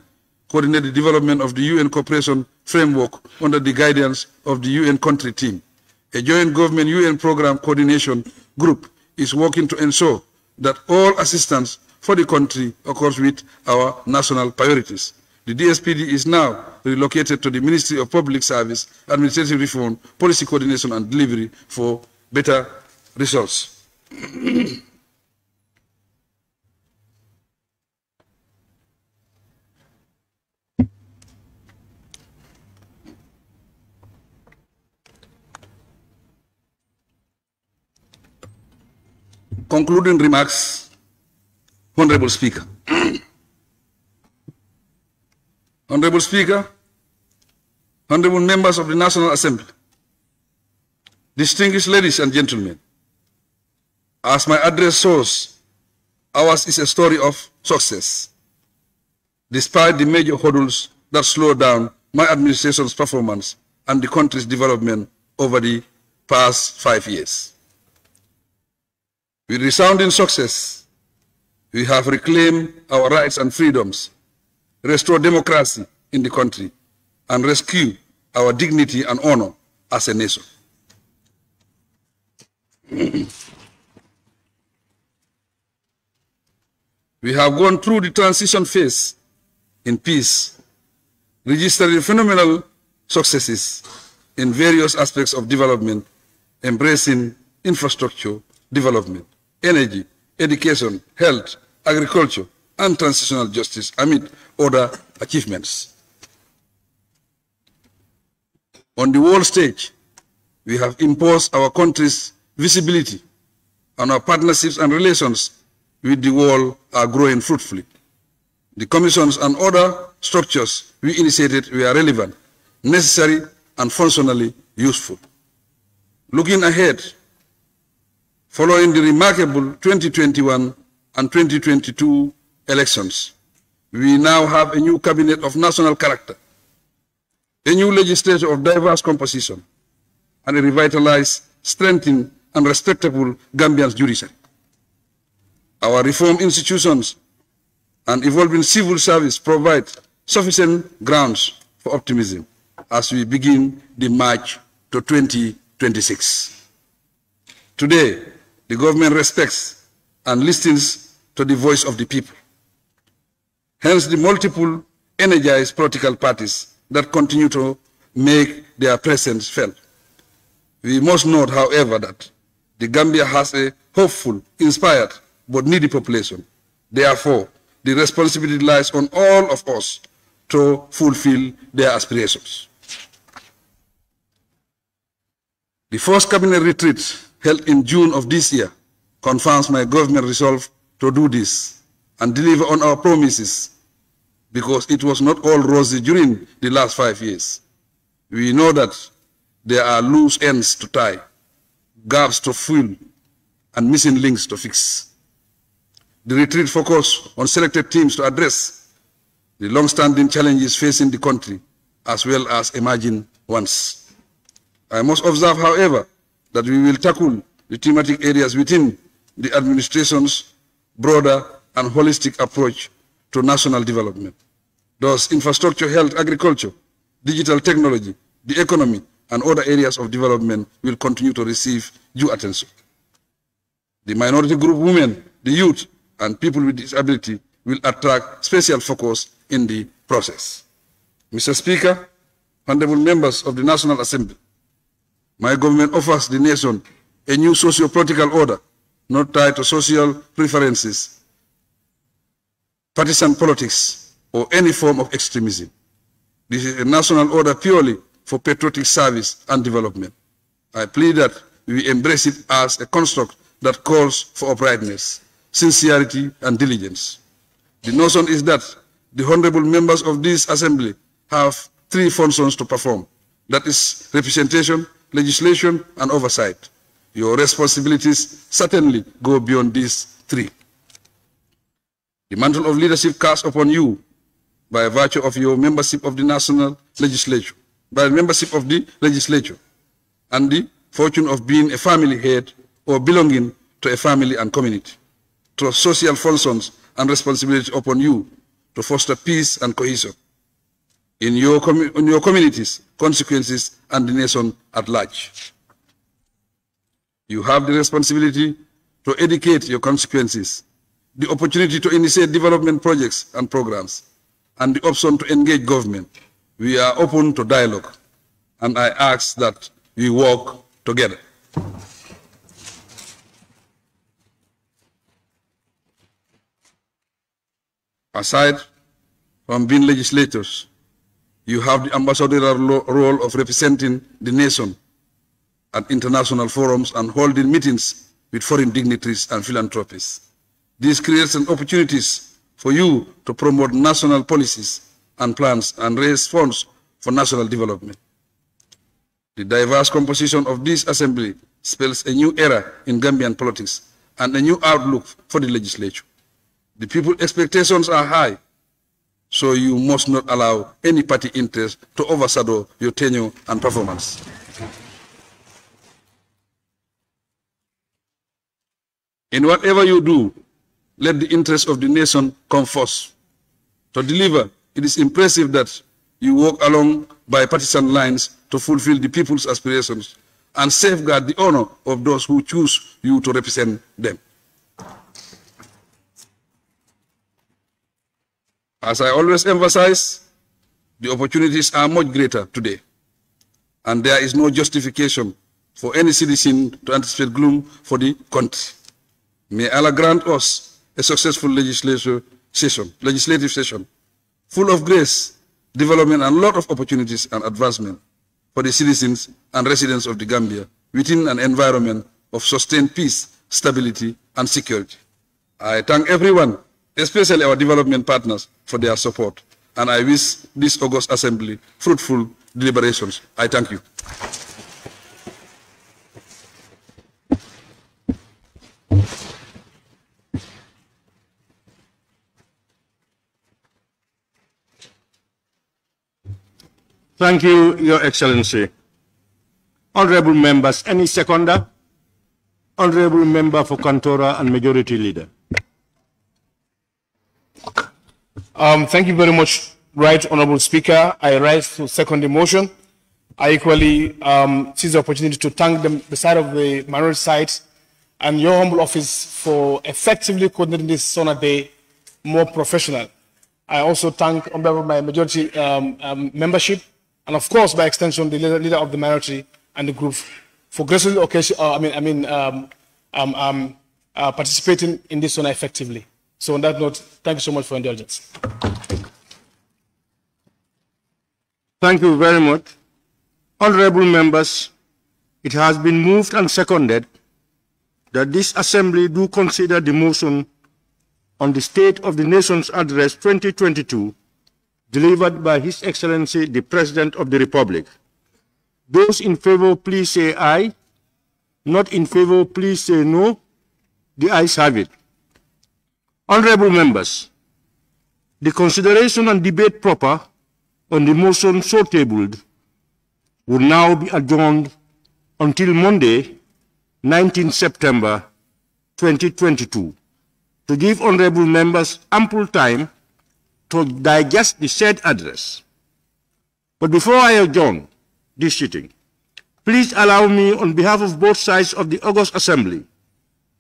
M: coordinate the development of the UN cooperation framework under the guidance of the UN country team. A joint government UN program coordination group is working to ensure that all assistance for the country occurs with our national priorities. The DSPD is now relocated to the Ministry of Public Service, Administrative Reform, Policy Coordination and Delivery for better results. Concluding remarks, Honorable Speaker. Honorable Speaker, honorable members of the National Assembly, distinguished ladies and gentlemen, as my address shows, ours is a story of success, despite the major hurdles that slowed down my administration's performance and the country's development over the past 5 years. With resounding success, we have reclaimed our rights and freedoms, restore democracy in the country, and rescue our dignity and honor as a nation. We have gone through the transition phase in peace, registering phenomenal successes in various aspects of development, embracing infrastructure development, energy, education, health, agriculture, and transitional justice, amid other achievements. On the world stage, we have imposed our country's visibility, and our partnerships and relations with the world are growing fruitfully. The commissions and other structures we initiated were relevant, necessary, and functionally useful. Looking ahead, following the remarkable 2021 and 2022 elections, we now have a new cabinet of national character, a new legislature of diverse composition, and a revitalized, strengthened, and respectable Gambian judiciary. Our reform institutions and evolving civil service provide sufficient grounds for optimism as we begin the march to 2026. Today, the government respects and listens to the voice of the people. Hence, the multiple energized political parties that continue to make their presence felt. We must note, however, that the Gambia has a hopeful, inspired, but needy population. Therefore, the responsibility lies on all of us to fulfill their aspirations. The first cabinet retreat held in June of this year confirms my government resolve to do this and deliver on our promises, because it was not all rosy during the last 5 years. We know that there are loose ends to tie, gaps to fill, and missing links to fix. The retreat focused on selected themes to address the long-standing challenges facing the country as well as emerging ones. I must observe, however, that we will tackle the thematic areas within the administration's broader and holistic approach to national development. Thus, infrastructure, health, agriculture, digital technology, the economy, and other areas of development will continue to receive due attention. The minority group women, the youth, and people with disability will attract special focus in the process. Mr. Speaker, honorable members of the National Assembly, my government offers the nation a new socio-political order not tied to social preferences, partisan politics, or any form of extremism. This is a national order purely for patriotic service and development. I plead that we embrace it as a construct that calls for uprightness, sincerity, and diligence. The notion is that the honorable members of this assembly have three functions to perform. That is representation, legislation, and oversight. Your responsibilities certainly go beyond these three. The mantle of leadership cast upon you by virtue of your membership of the national legislature, by membership of the legislature, and the fortune of being a family head or belonging to a family and community. Trust social functions and responsibility upon you to foster peace and cohesion in your communities, consequences, and the nation at large. You have the responsibility to educate your consequences, the opportunity to initiate development projects and programs, and the option to engage government. We are open to dialogue, and I ask that we work together. Aside from being legislators, you have the ambassadorial role of representing the nation at international forums and holding meetings with foreign dignitaries and philanthropists. This creates an opportunities for you to promote national policies and plans and raise funds for national development. The diverse composition of this assembly spells a new era in Gambian politics and a new outlook for the legislature. The people's expectations are high, so you must not allow any party interest to overshadow your tenure and performance. In whatever you do, let the interest of the nation come first. To deliver, it is impressive that you walk along bipartisan lines to fulfill the people's aspirations and safeguard the honor of those who choose you to represent them. As I always emphasize, the opportunities are much greater today, and there is no justification for any citizen to anticipate gloom for the country. May Allah grant us a successful legislative session, full of grace, development, and a lot of opportunities and advancement for the citizens and residents of the Gambia within an environment of sustained peace, stability, and security. I thank everyone, especially our development partners, for their support, and I wish this August Assembly fruitful deliberations. I thank you.
L: Thank you, Your Excellency. Honorable members, any seconder? Honorable member for Kantora and Majority Leader.
N: Thank you very much, Right Honorable Speaker. I rise to second the motion. I equally seize the opportunity to thank the side of the minority side and your humble office for effectively coordinating this SONA Day more professional. I also thank on behalf of my majority membership, and of course, by extension, the leader of the minority and the group for graciously participating in this SONA effectively. So on that note, thank you so much for indulgence.
L: Thank you very much. Honorable members, it has been moved and seconded that this assembly do consider the motion on the State of the Nation's Address 2022 delivered by His Excellency the President of the Republic. Those in favor, please say aye. Not in favor, please say no. The ayes have it. Honorable members, the consideration and debate proper on the motion so tabled will now be adjourned until Monday, 19 September 2022, to give honorable members ample time to digest the said address. But before I adjourn this sitting, please allow me, on behalf of both sides of the August Assembly,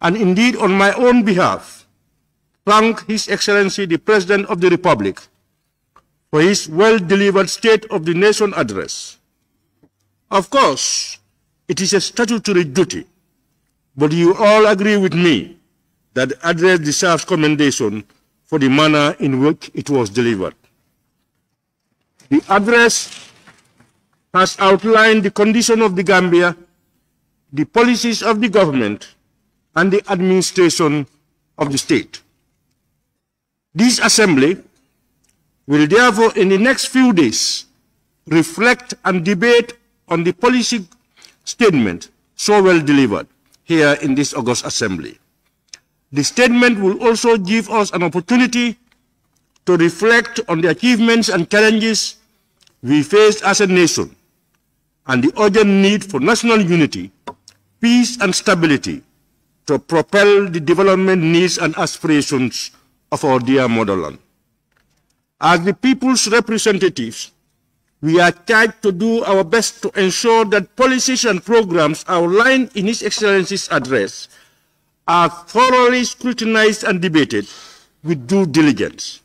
L: and indeed on my own behalf, thank His Excellency the President of the Republic for his well-delivered State of the Nation address. Of course, it is a statutory duty, but you all agree with me that the address deserves commendation for the manner in which it was delivered. The address has outlined the condition of the Gambia, the policies of the government, and the administration of the state. This assembly will therefore in the next few days reflect and debate on the policy statement so well delivered here in this August Assembly. The statement will also give us an opportunity to reflect on the achievements and challenges we faced as a nation and the urgent need for national unity, peace and stability to propel the development needs and aspirations of our dear motherland. As the people's representatives, we are charged to do our best to ensure that policies and programs outlined in His Excellency's address are thoroughly scrutinized and debated with due diligence.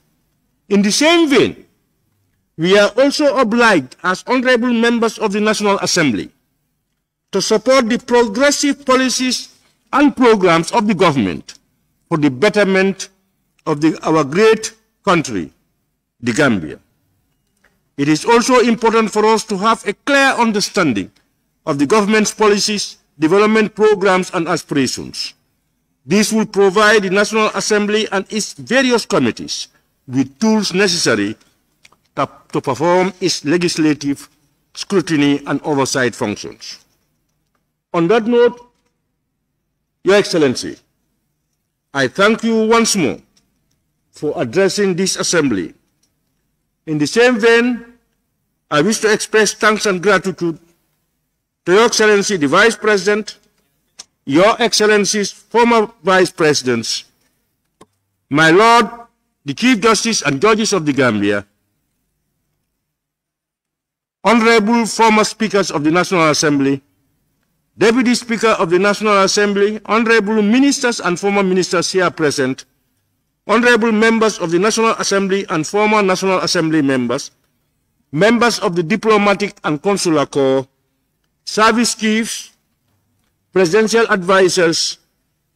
L: In the same vein, we are also obliged as honorable members of the National Assembly to support the progressive policies and programs of the government for the betterment of our great country, the Gambia. It is also important for us to have a clear understanding of the government's policies, development programs, and aspirations. This will provide the National Assembly and its various committees with tools necessary to perform its legislative scrutiny and oversight functions. On that note, Your Excellency, I thank you once more for addressing this Assembly. In the same vein, I wish to express thanks and gratitude to Your Excellency the Vice President, Your Excellency's former Vice Presidents, my Lord, the Chief Justice and Judges of the Gambia, Honorable former Speakers of the National Assembly, Deputy Speaker of the National Assembly, Honorable Ministers and former Ministers here present, Honorable Members of the National Assembly and former National Assembly members, members of the Diplomatic and Consular Corps, service chiefs, presidential advisors,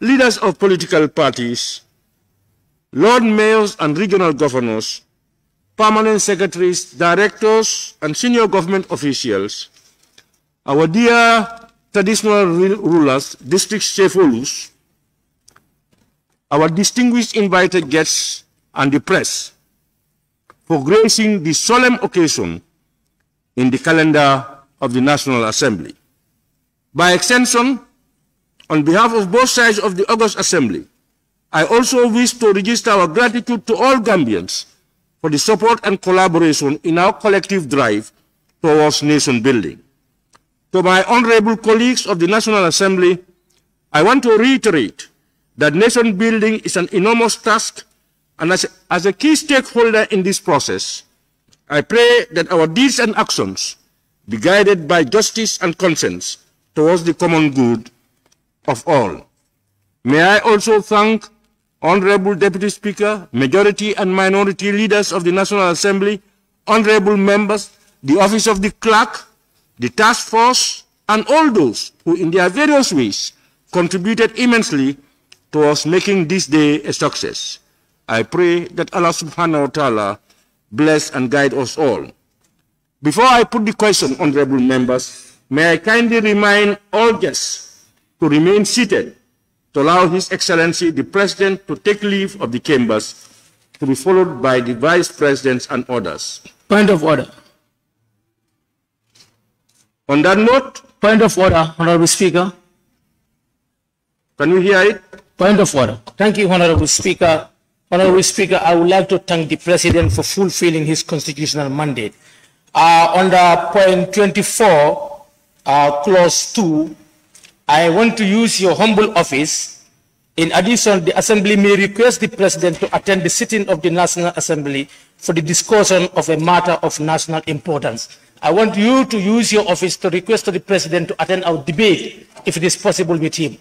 L: leaders of political parties, Lord Mayors and regional governors, permanent secretaries, directors, and senior government officials, our dear traditional rulers, district chiefs, our distinguished invited guests, and the press, for gracing the solemn occasion in the calendar of the National Assembly. By extension, on behalf of both sides of the August Assembly, I also wish to register our gratitude to all Gambians for the support and collaboration in our collective drive towards nation building. To my honorable colleagues of the National Assembly, I want to reiterate that nation building is an enormous task, and as a key stakeholder in this process, I pray that our deeds and actions be guided by justice and conscience towards the common good of all. May I also thank Honorable Deputy Speaker, majority and minority leaders of the National Assembly, honorable members, the Office of the Clerk, the Task Force, and all those who in their various ways contributed immensely towards making this day a success. I pray that Allah subhanahu wa ta'ala bless and guide us all. Before I put the question, honorable members, may I kindly remind all guests to remain seated to allow His Excellency the President to take leave of the chambers, to be followed by the Vice Presidents and others.
O: Point of order.
L: On that note,
O: point of order, Honorable Speaker.
L: Can you hear it?
O: Point of order. Thank you, Honorable Speaker. Honorable Speaker, I would like to thank the President for fulfilling his constitutional mandate Under point 24, clause 2, I want to use your humble office. In addition, the Assembly may request the President to attend the sitting of the National Assembly for the discussion of a matter of national importance. I want you to use your office to request to the President to attend our debate, if it is possible with him.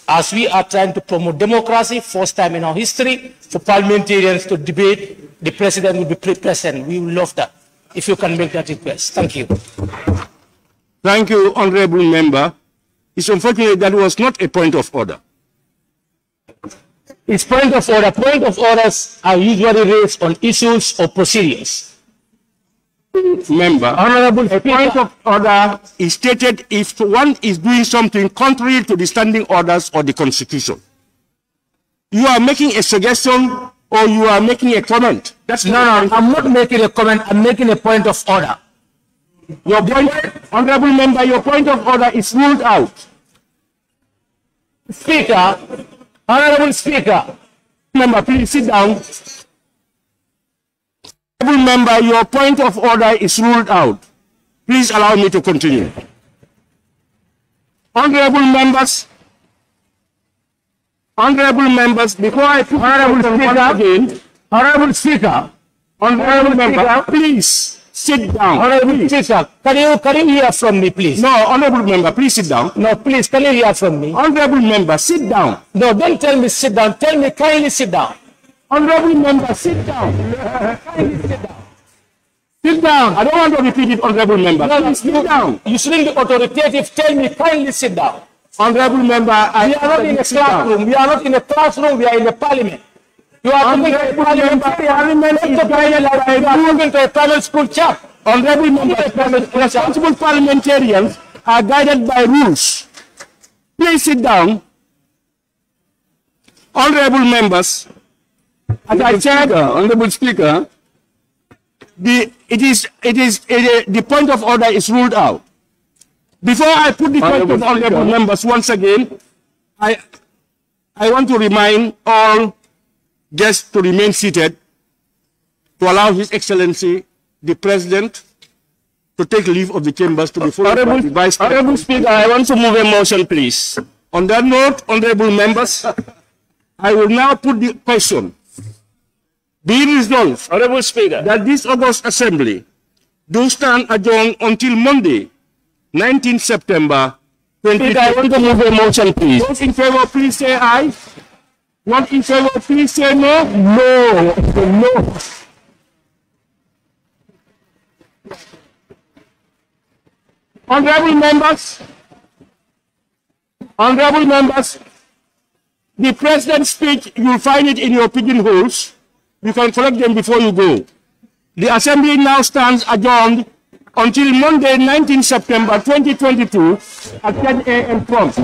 O: As we are trying to promote democracy, first time in our history, for parliamentarians to debate, the President will be present. We will love that, if you can make that request. Thank you.
L: Thank you, Honorable Member. It's unfortunate that was not a point of order.
O: It's point of order. Point of orders are usually raised on issues or procedures.
L: Member, Honorable a point of order is stated if one is doing something contrary to the standing orders or the Constitution. You are making a suggestion or you are making a comment.
O: That's no, I'm not making a comment. I'm making a point of order.
L: Your point, Honorable Member, your point of order is ruled out.
O: Speaker, Honorable Speaker.
L: Member, please sit down. Honorable Member, your point of order is ruled out. Please allow me to continue. Honorable members, before I put
O: Honorable Speaker,
L: Honorable Member, please sit down.
O: Honorable Speaker, can you hear from me, please?
L: No, Honorable Member, please sit down.
O: No, please, can you hear from me?
L: Honorable Member, sit down.
O: No, don't tell me sit down. Tell me kindly sit down.
L: Honorable Member, sit down.
O: Kindly sit down.
L: Sit down. I don't want to repeat it, Honorable Member.
O: No,
L: please sit down.
O: You shouldn't be authoritative. Tell me kindly sit down.
L: Honorable Member,
O: we are not in a classroom. We are not in a classroom. We are in a parliament. You are talking to a parliament is guided by a private school chat.
L: Honorable Member, responsible parliamentarians are guided by rules. Please sit down. Honorable members, as I said, Honorable Speaker, the point of order is ruled out. Before I put the point of honorable members once again, I want to remind all guests to remain seated to allow His Excellency the President to take leave of the chambers to be followed by the Vice President.
O: Honorable Speaker, I want to move a motion, please.
L: On that note, honorable members, I will now put the question. Be it resolved,
O: Honorable Speaker,
L: that this August Assembly do stand adjourned until Monday, 19 September 2020.
O: Speaker, I want to move a motion, please.
L: Those in favor, please say aye. One in favor, please say no.
O: No. No.
L: Honorable members, the President's speech, you'll find it in your pigeonholes. You can collect them before you go. The Assembly now stands adjourned until Monday, 19 September 2022 at 10 a.m. prompt.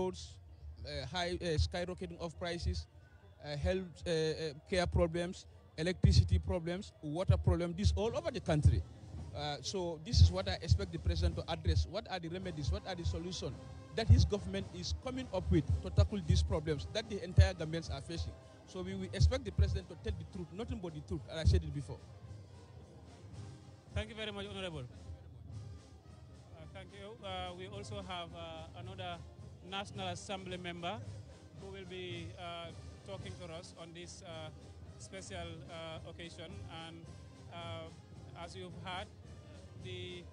A: roads, high skyrocketing of prices, health care problems, electricity problems, water problems, this all over the country. So this is what I expect the president to address. What are the remedies? What are the solutions that his government is coming up with to tackle these problems that the entire governments are facing? So we expect the president to tell the truth, nothing but the truth, as I said it before.
B: Thank you very much, Honorable. Thank you. We also have another National Assembly member who will be talking to us on this special occasion. And as you've heard, the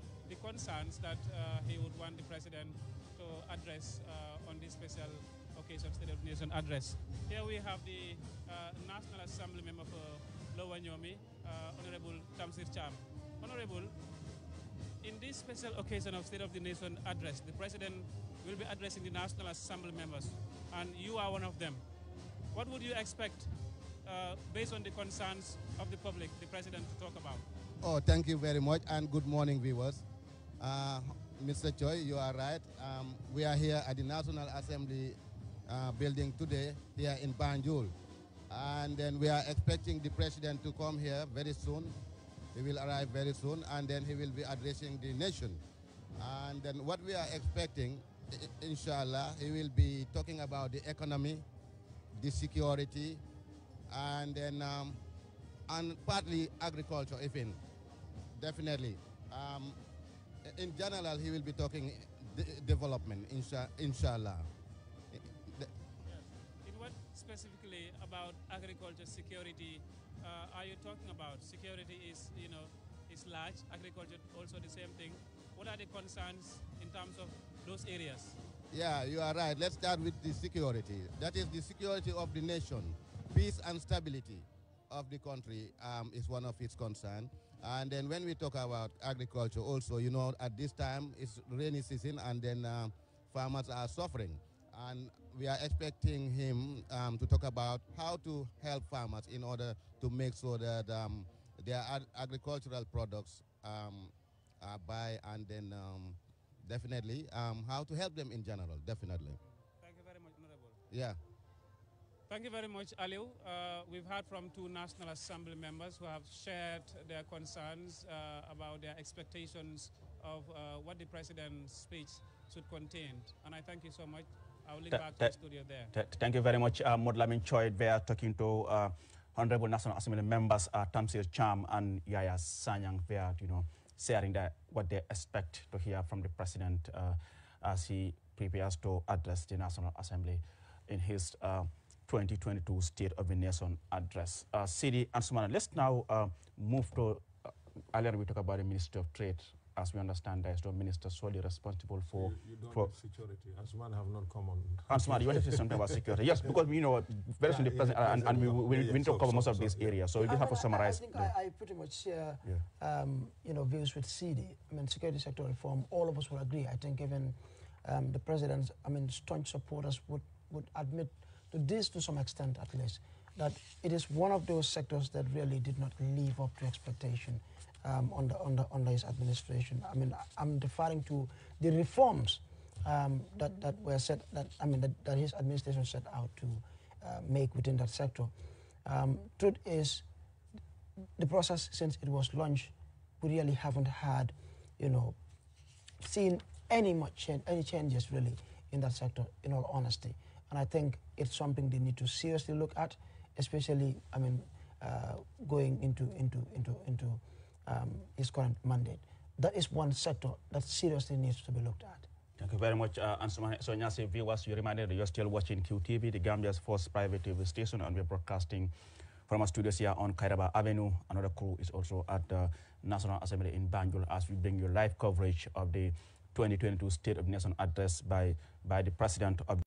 B: concerns that he would want the president to address on this special occasion, State of the Nation address. Here we have the National Assembly member for Lower Nyomi, Honorable 𝒕𝒉𝒊𝒏. Honorable, in this special occasion of State of the Nation address, the president will be addressing the National Assembly members, and you are one of them. What would you expect, based on the concerns of the public, the president to talk about?
C: Oh, thank you very much, and good morning, viewers. Mr. Choi, you are right. We are here at the National Assembly building today, here in Banjul. And then we are expecting the president to come here very soon. He will arrive very soon, and then he will be addressing the nation. And then what we are expecting, inshallah, he will be talking about the economy, the security, and then and partly agriculture, even, definitely. In general, he will be talking development, inshallah.
B: In what specifically about agriculture, security, are you talking about? Security is, is large. Agriculture also the same thing. What are the concerns in terms of those areas?
C: Yeah, you are right. Let's start with the security. That is the security of the nation. Peace and stability of the country is one of its concerns. And then when we talk about agriculture also, at this time it's rainy season, and then farmers are suffering. And we are expecting him to talk about how to help farmers in order to make sure that their agricultural products are buy, and then definitely how to help them in general, definitely.
B: Thank you very much, Honorable.
C: Yeah.
B: Thank you very much, Aliu. We've heard from two National Assembly members who have shared their concerns about their expectations of what the president's speech should contain. And I thank you so much. I will leave back to the studio there.
D: Thank you very much, 𝒂𝒄𝒄𝒏. We are talking to Honorable National Assembly members 𝒕𝒉𝒊𝒏 and 𝒂𝒂 Sanyang. We are, sharing what they expect to hear from the president as he prepares to address the National Assembly in his 2022 State of the Nation address. Sidi and Sumana, let's now move to, earlier we talked about the Ministry of Trade. As we understand, there is no minister solely responsible for...
E: You don't have security. Asman have not come on.
D: Asman, you want to say something about security? Yes, because, very soon the president, and we need to cover most of these areas, so we just have to summarize.
F: I think I pretty much share, views with CD. Security sector reform, all of us will agree. I think even the president's, staunch supporters would admit to this to some extent, at least, that it is one of those sectors that really did not live up to expectation under his administration. I'm referring to the reforms that were set, that his administration set out to make within that sector. Truth is, the process since it was launched, we really haven't had, seen any changes really in that sector, in all honesty. And I think it's something they need to seriously look at, especially, going into his current mandate. That is one sector that seriously needs to be looked at.
D: Thank you very much, Ansuma. So, Nyasi viewers, you reminded that you're still watching QTV, the Gambia's first private TV station, and we're broadcasting from our studios here on Kairaba Avenue. Another crew is also at the National Assembly in Banjul as we bring you live coverage of the 2022 State of the Nation address by the President of the